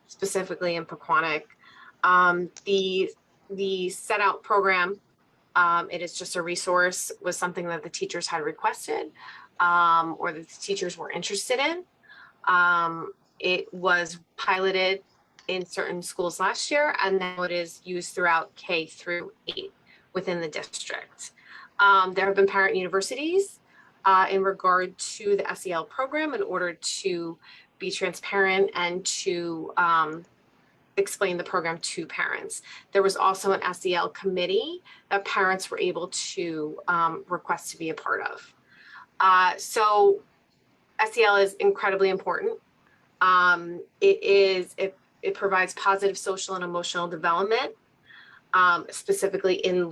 specifically in Pequannock. The set out program, it is just a resource, was something that the teachers had requested or that the teachers were interested in. It was piloted in certain schools last year, and now it is used throughout K through 8 within the district. There have been parent universities in regard to the SEL program in order to be transparent and to explain the program to parents. There was also an SEL committee that parents were able to request to be a part of. So SEL is incredibly important. It provides positive social and emotional development, specifically in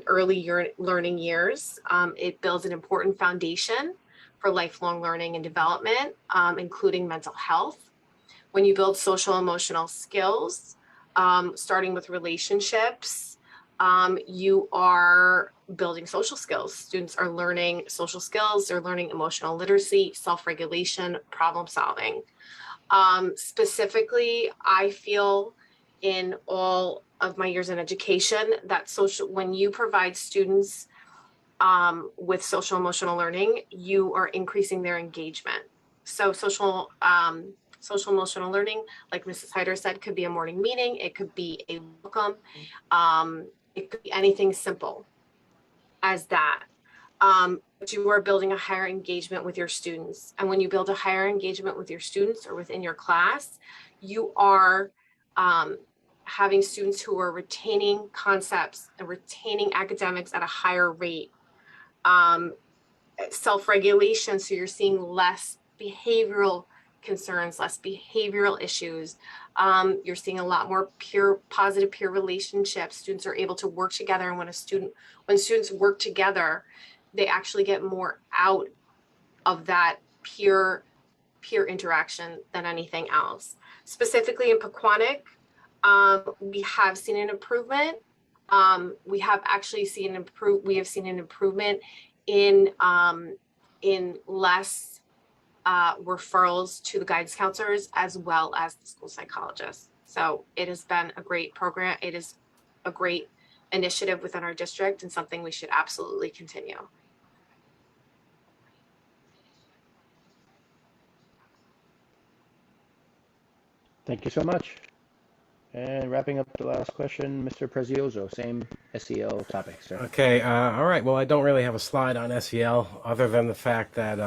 early learning years. It builds an important foundation for lifelong learning and development, including mental health. When you build social emotional skills, starting with relationships, you are building social skills. Students are learning social skills. They're learning emotional literacy, self-regulation, problem solving. Specifically, I feel in all of my years in education that when you provide students with social emotional learning, you are increasing their engagement. So social emotional learning, like Mrs. Hyder said, could be a morning meeting. It could be a welcome. It could be anything simple as that. But you are building a higher engagement with your students. And when you build a higher engagement with your students or within your class, you are having students who are retaining concepts and retaining academics at a higher rate. Self-regulation, so you're seeing less behavioral concerns, less behavioral issues. You're seeing a lot more positive peer relationships. Students are able to work together, and when students work together, they actually get more out of that peer interaction than anything else. Specifically in Pequannock, we have seen an improvement. We have seen an improvement in less referrals to the guidance counselors as well as the school psychologists. So it has been a great program. It is a great initiative within our district and something we should absolutely continue. Thank you so much. And wrapping up the last question, Mr. Prezioso, same SEL topic, sir. Okay, all right. Well, I don't really have a slide on SEL other than the fact that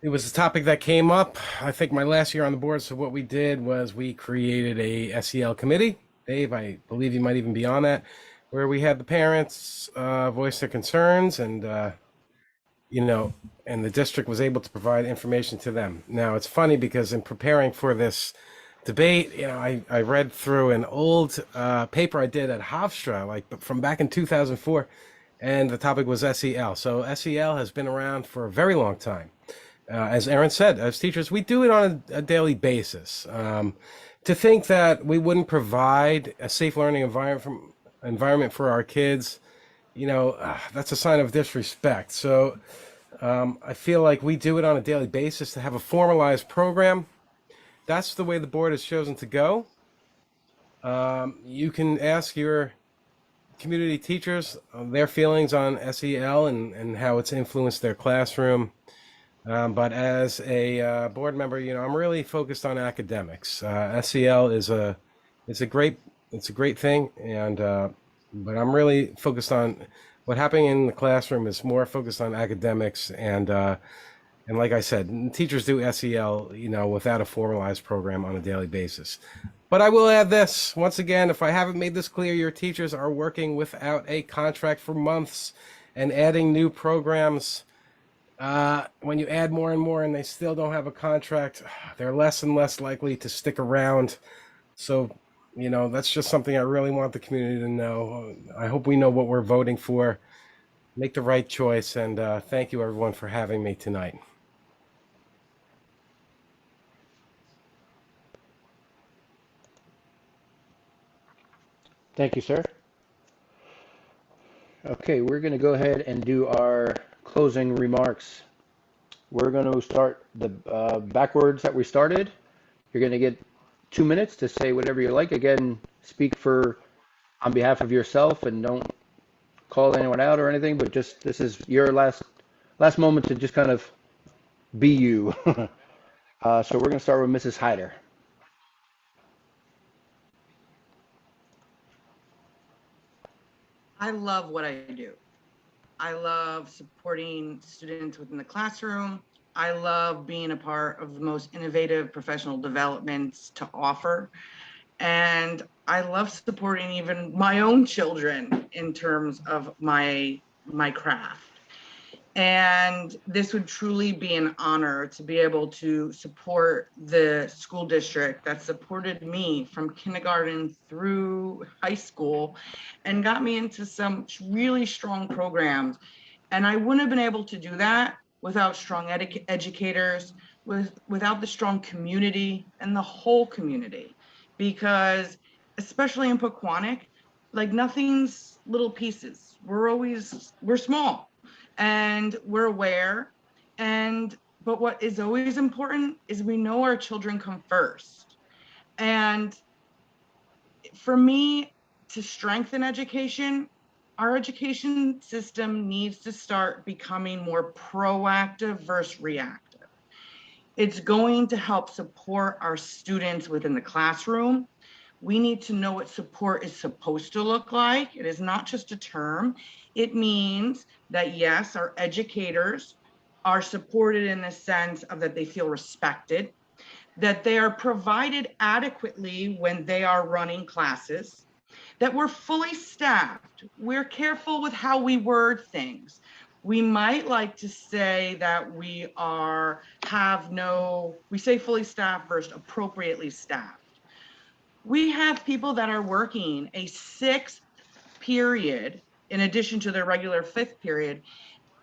it was a topic that came up, I think, my last year on the board. So what we did was we created a SEL committee. Dave, I believe you might even be on that, where we had the parents voice their concerns and, and the district was able to provide information to them. Now, it's funny because in preparing for this debate, I read through an old paper I did at Hofstra, like from back in 2004, and the topic was SEL. So SEL has been around for a very long time. As Erin said, as teachers, we do it on a daily basis. To think that we wouldn't provide a safe learning environment for our kids, that's a sign of disrespect. So I feel like we do it on a daily basis to have a formalized program. That's the way the board has chosen to go. You can ask your community teachers their feelings on SEL and how it's influenced their classroom. But as a board member, I'm really focused on academics. SEL is a great thing, and but I'm really focused on what happening in the classroom is more focused on academics and like I said, teachers do SEL, without a formalized program on a daily basis. But I will add this, once again, if I haven't made this clear, your teachers are working without a contract for months and adding new programs. When you add more and more and they still don't have a contract, they're less and less likely to stick around. So, that's just something I really want the community to know. I hope we know what we're voting for. Make the right choice. And thank you, everyone, for having me tonight. Thank you, sir. Okay, we're going to go ahead and do our closing remarks. We're going to start the backwards that we started. You're going to get 2 minutes to say whatever you like. Again, speak on behalf of yourself and don't call anyone out or anything, but just this is your last moment to just kind of be you. So we're going to start with Mrs. Hyder. I love what I do. I love supporting students within the classroom. I love being a part of the most innovative professional developments to offer. And I love supporting even my own children in terms of my craft. And this would truly be an honor to be able to support the school district that supported me from kindergarten through high school and got me into some really strong programs. And I wouldn't have been able to do that without strong educators, without the strong community and the whole community. Because especially in Pequannock, like nothing's little pieces. We're small. And we're aware, but what is always important is we know our children come first. And for me, to strengthen education, our education system needs to start becoming more proactive versus reactive. It's going to help support our students within the classroom, We need to know what support is supposed to look like. It is not just a term. It means that, yes, our educators are supported in the sense of that they feel respected, that they are provided adequately when they are running classes, that we're fully staffed. We're careful with how we word things. We might like to say that we say fully staffed versus appropriately staffed. We have people that are working a 6th period in addition to their regular 5th period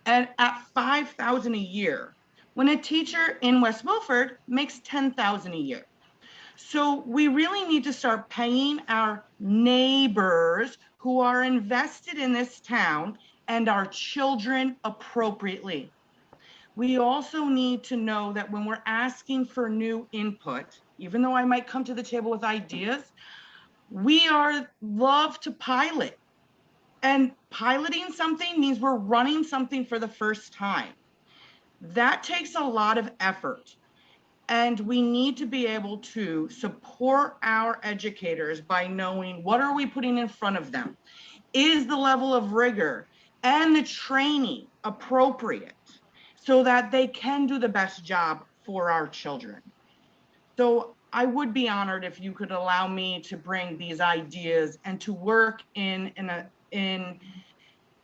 and at $5,000 a year, when a teacher in West Milford makes $10,000 a year. So we really need to start paying our neighbors who are invested in this town and our children appropriately. We also need to know that when we're asking for new input, even though I might come to the table with ideas, we love to pilot. And piloting something means we're running something for the first time. That takes a lot of effort. And we need to be able to support our educators by knowing what are we putting in front of them? Is the level of rigor and the training appropriate so that they can do the best job for our children? So I would be honored if you could allow me to bring these ideas and to work in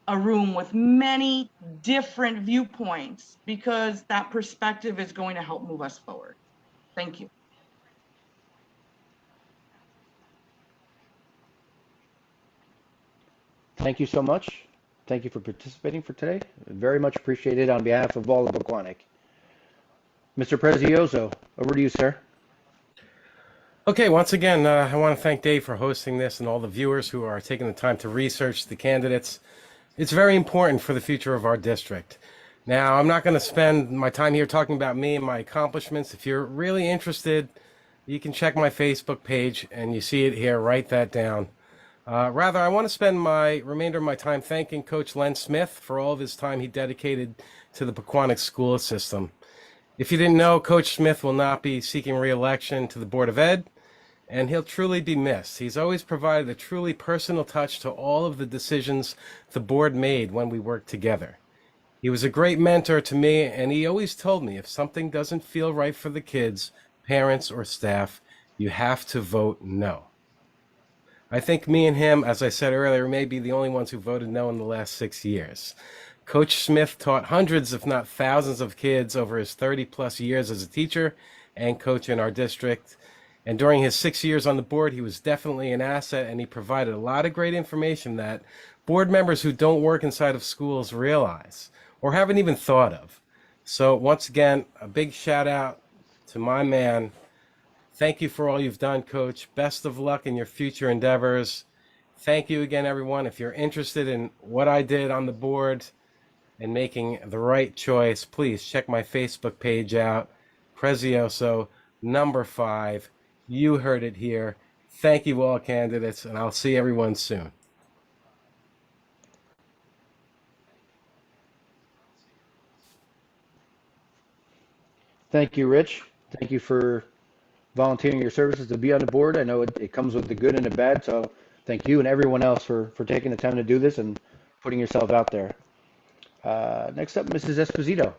a room with many different viewpoints, because that perspective is going to help move us forward. Thank you. Thank you so much. Thank you for participating for today. Very much appreciated on behalf of all of Pequannock. Mr. Prezioso, over to you, sir. Okay, once again, I want to thank Dave for hosting this and all the viewers who are taking the time to research the candidates. It's very important for the future of our district. Now, I'm not going to spend my time here talking about me and my accomplishments. If you're really interested, you can check my Facebook page and you see it here. Write that down. Rather, I want to spend my remainder of my time thanking Coach Len Smith for all of his time he dedicated to the Pequannock school system. If you didn't know, Coach Smith will not be seeking re-election to the Board of Ed, and he'll truly be missed. He's always provided a truly personal touch to all of the decisions the board made when we worked together. He was a great mentor to me, and he always told me if something doesn't feel right for the kids, parents, or staff, you have to vote no. I think me and him, as I said earlier, may be the only ones who voted no in the last 6 years. Coach Smith taught hundreds, if not thousands, of kids over his 30-plus years as a teacher and coach in our district. And during his 6 years on the board, he was definitely an asset, and he provided a lot of great information that board members who don't work inside of schools realize or haven't even thought of. So once again, a big shout out to my man. Thank you for all you've done, Coach. Best of luck in your future endeavors. Thank you again, everyone. If you're interested in what I did on the board and making the right choice, please check my Facebook page out, Prezioso, number 5. You heard it here. Thank you all, candidates, and I'll see everyone soon. Thank you, Rich. Thank you for volunteering your services to be on the board. I know it comes with the good and the bad, so thank you and everyone else for taking the time to do this and putting yourself out there. Next up, Mrs. Esposito.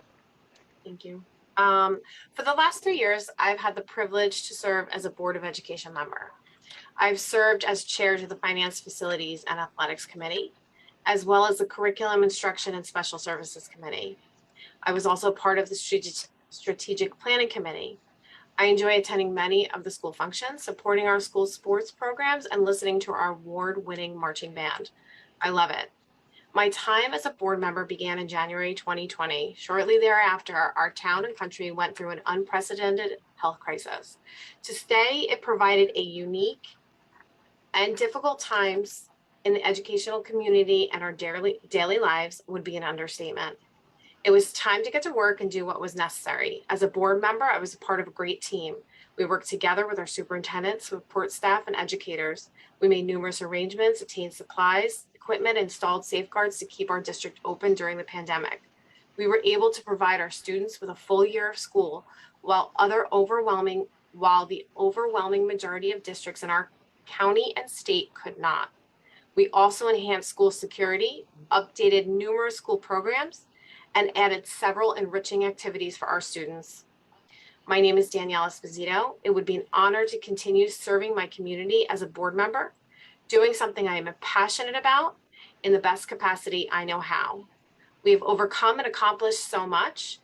Thank you. For the last 3 years, I've had the privilege to serve as a Board of Education member. I've served as chair to the Finance, Facilities, and Athletics Committee, as well as the Curriculum, Instruction, and Special Services Committee. I was also part of the Strategic Planning Committee. I enjoy attending many of the school functions, supporting our school sports programs, and listening to our award-winning marching band. I love it. My time as a board member began in January 2020. Shortly thereafter, our town and country went through an unprecedented health crisis. To say it provided a unique and difficult times in the educational community and our daily lives would be an understatement. It was time to get to work and do what was necessary. As a board member, I was a part of a great team. We worked together with our superintendents, support staff, and educators. We made numerous arrangements, obtained supplies, equipment, installed safeguards to keep our district open during the pandemic. We were able to provide our students with a full year of school while the overwhelming majority of districts in our county and state could not. We also enhanced school security, updated numerous school programs, and added several enriching activities for our students. My name is Danielle Esposito. It would be an honor to continue serving my community as a board member, doing something I am passionate about in the best capacity I know how. We have overcome and accomplished so much,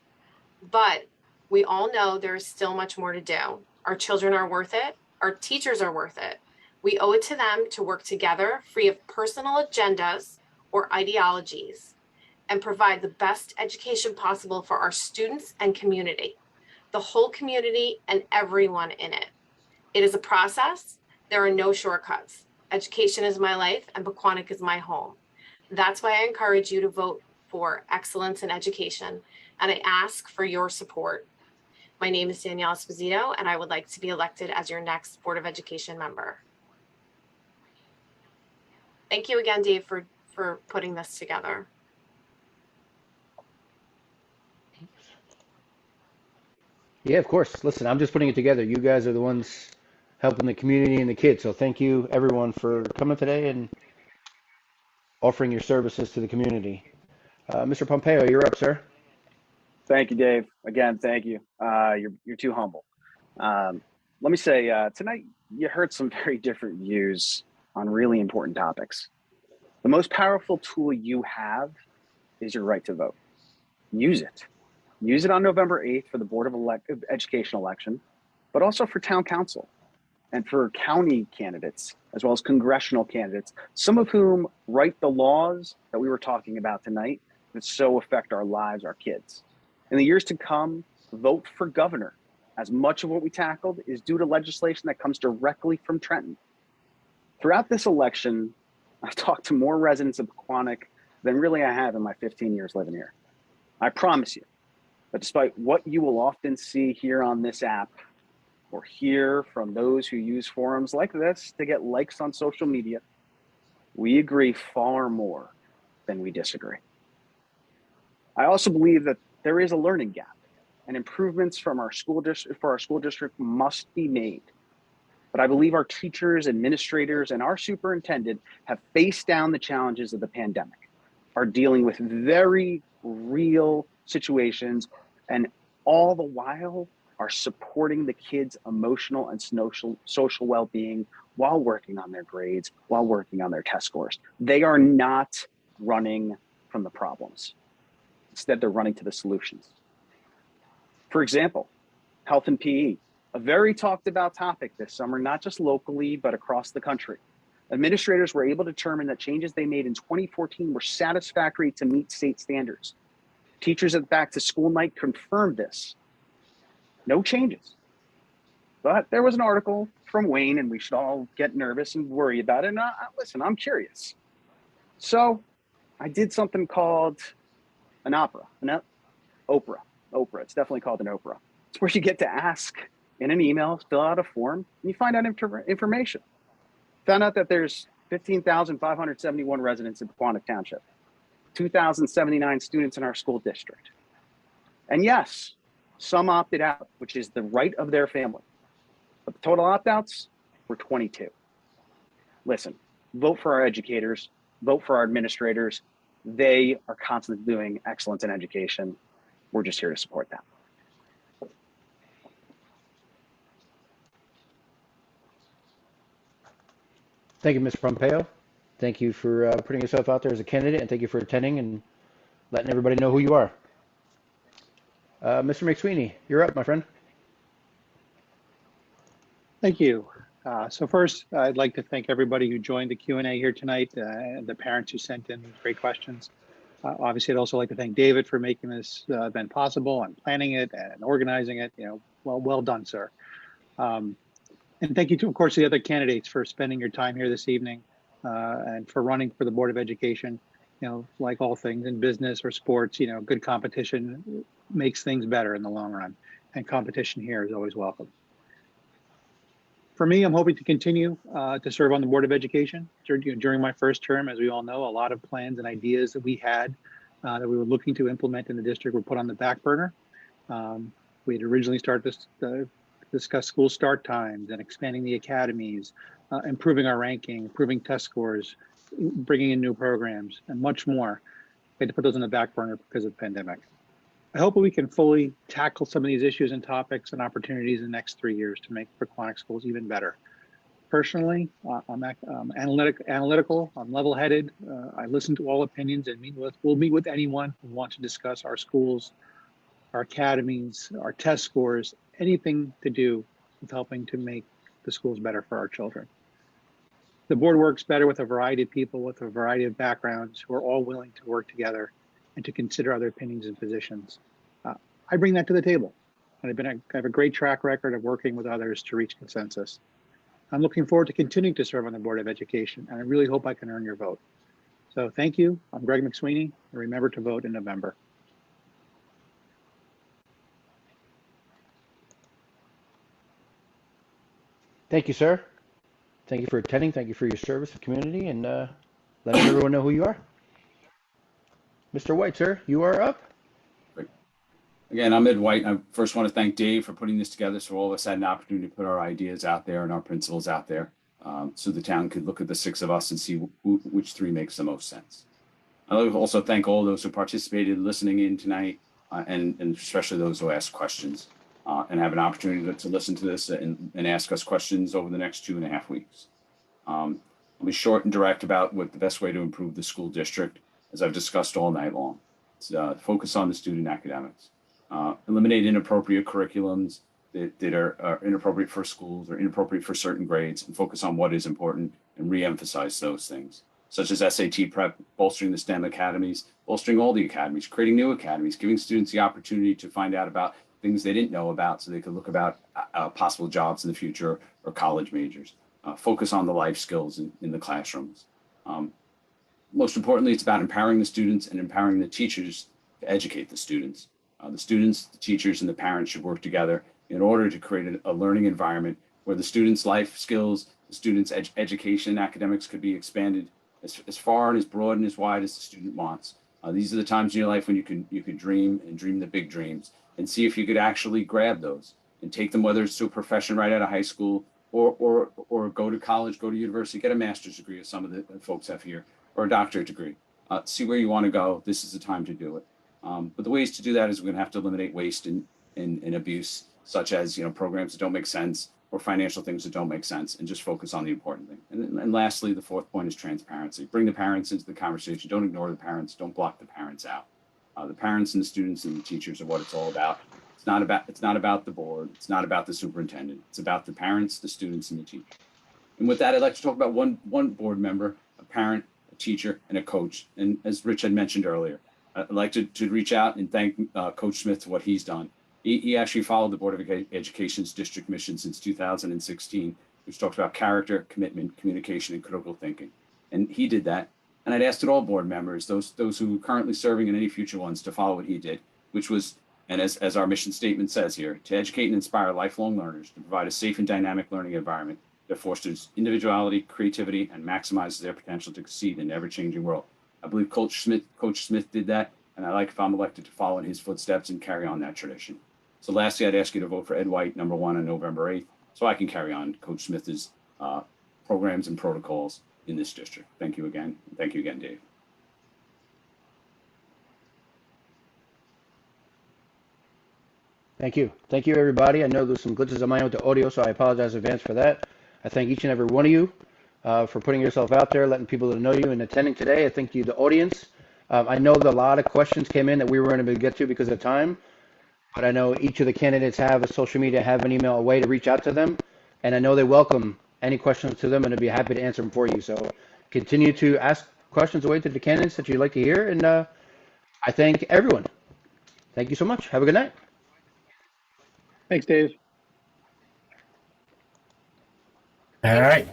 but we all know there is still much more to do. Our children are worth it. Our teachers are worth it. We owe it to them to work together, free of personal agendas or ideologies, and provide the best education possible for our students and community, the whole community and everyone in it. It is a process. There are no shortcuts. Education is my life and Pequannock is my home. That's why I encourage you to vote for excellence in education, and I ask for your support. My name is Danielle Esposito, and I would like to be elected as your next Board of Education member. Thank you again, Dave, for putting this together. Yeah, of course. Listen, I'm just putting it together. You guys are the ones helping the community and the kids. So thank you, everyone, for coming today and offering your services to the community. Mr. Pompeo, you're up, sir. Thank you, Dave. Again, thank you. You're too humble. Let me say, tonight you heard some very different views on really important topics. The most powerful tool you have is your right to vote. Use it. Use it on November 8th for the Board of Education election, but also for town council and for county candidates, as well as congressional candidates, some of whom write the laws that we were talking about tonight that so affect our lives, our kids. In the years to come, vote for governor, as much of what we tackled is due to legislation that comes directly from Trenton. Throughout this election, I've talked to more residents of Pequannock than really I have in my 15 years living here. I promise you that despite what you will often see here on this app or hear from those who use forums like this to get likes on social media, we agree far more than we disagree. I also believe that there is a learning gap and improvements from our school district must be made. But I believe our teachers, administrators, and our superintendent have faced down the challenges of the pandemic, are dealing with very real situations, and all the while are supporting the kids' emotional and social well-being while working on their grades, while working on their test scores. They are not running from the problems. Instead, they're running to the solutions. For example, health and PE, a very talked about topic this summer, not just locally, but across the country. Administrators were able to determine that changes they made in 2014 were satisfactory to meet state standards. Teachers at Back to School Night confirmed this. No changes. But there was an article from Wayne, and we should all get nervous and worry about it. And listen, I'm curious. So I did something called an Oprah. It's definitely called an Oprah. It's where you get to ask in an email, fill out a form, and you find out information. Found out that there's 15,571 residents in Pequannock Township, 2,079 students in our school district. And yes, some opted out, which is the right of their family. But the total opt-outs were 22. Listen, vote for our educators, vote for our administrators. They are constantly doing excellence in education. We're just here to support them. Thank you, Mr. Pompeo. Thank you for putting yourself out there as a candidate, and thank you for attending and letting everybody know who you are. Mr. McSweeney, you're up, my friend. Thank you. So first, I'd like to thank everybody who joined the Q&A here tonight, and the parents who sent in great questions. Obviously, I'd also like to thank David for making this event possible and planning it and organizing it. Well done, sir. And thank you to, of course, the other candidates for spending your time here this evening and for running for the Board of Education. Like all things in business or sports, good competition makes things better in the long run, and competition here is always welcome. For me, I'm hoping to continue to serve on the Board of Education. During my first term, as we all know, a lot of plans and ideas that we had that we were looking to implement in the district were put on the back burner. We had originally started the discuss school start times and expanding the academies, improving our ranking, improving test scores, bringing in new programs, and much more. We had to put those on the back burner because of the pandemic. I hope we can fully tackle some of these issues and topics and opportunities in the next 3 years to make Pequannock schools even better. Personally, I'm analytical, I'm level-headed. I listen to all opinions and we'll meet with anyone who wants to discuss our schools, our academies, our test scores, anything to do with helping to make the schools better for our children. The board works better with a variety of people with a variety of backgrounds who are all willing to work together and to consider other opinions and positions. I bring that to the table. And I have a great track record of working with others to reach consensus. I'm looking forward to continuing to serve on the Board of Education, and I really hope I can earn your vote. So thank you. I'm Greg McSweeney, and remember to vote in November. Thank you, sir. Thank you for attending. Thank you for your service to the community, and letting everyone know who you are. Mr. White, sir, you are up. Again, I'm Ed White. I first want to thank Dave for putting this together so all of us had an opportunity to put our ideas out there and our principles out there, so the town could look at the 6 of us and see which 3 makes the most sense. I also thank all those who participated in listening in tonight, and especially those who asked questions, and have an opportunity to listen to this and ask us questions over the next 2.5 weeks. I'll be short and direct about what the best way to improve the school district, as I've discussed all night long. It's, focus on the student academics. Eliminate inappropriate curriculums that are inappropriate for schools or inappropriate for certain grades, and focus on what is important and re-emphasize those things, such as SAT prep, bolstering the STEM academies, bolstering all the academies, creating new academies, giving students the opportunity to find out about things they didn't know about so they could look about possible jobs in the future or college majors. Focus on the life skills in the classrooms. Most importantly, it's about empowering the students and empowering the teachers to educate the students. The students, the teachers, and the parents should work together in order to create a learning environment where the students' life skills, the students' education and academics could be expanded as far and as broad and as wide as the student wants. These are the times in your life when you can dream and dream the big dreams and see if you could actually grab those and take them, whether it's to a profession right out of high school or go to college, go to university, get a master's degree, as some of the folks have here, or a doctorate degree. See where you want to go. This is the time to do it. But the ways to do that is we're going to have to eliminate waste and abuse, such as programs that don't make sense or financial things that don't make sense, and just focus on the important thing. And lastly, the 4th point is transparency. Bring the parents into the conversation. Don't ignore the parents. Don't block the parents out. The parents and the students and the teachers are what it's all about. It's not about the board. It's not about the superintendent. It's about the parents, the students, and the teachers. And with that, I'd like to talk about one board member, a parent, a teacher, and a coach. And as Rich had mentioned earlier, I'd like to reach out and thank Coach Smith for what he's done. He actually followed the Board of Education's district mission since 2016, which talks about character, commitment, communication, and critical thinking. And he did that. And I'd asked all board members, those who are currently serving and any future ones, to follow what he did, which was, and as our mission statement says here, to educate and inspire lifelong learners, to provide a safe and dynamic learning environment that fosters individuality, creativity, and maximizes their potential to succeed in an ever-changing world. I believe Coach Smith did that, and if I'm elected, to follow in his footsteps and carry on that tradition. So lastly, I'd ask you to vote for Ed White, number 1 on November 8th, so I can carry on Coach Smith's programs and protocols in this district. Thank you again. Thank you again, Dave. Thank you. Thank you, everybody. I know there's some glitches on my end with the audio, so I apologize in advance for that. I thank each and every one of you for putting yourself out there, letting people know you, and attending today. I thank you, the audience. I know that a lot of questions came in that we weren't able to get to because of time, but I know each of the candidates have a social media, have an email, a way to reach out to them, and I know they welcome any questions to them, and I'd be happy to answer them for you. So continue to ask questions away to the candidates that you'd like to hear, and I thank everyone. Thank you so much. Have a good night. Thanks, Dave. All right.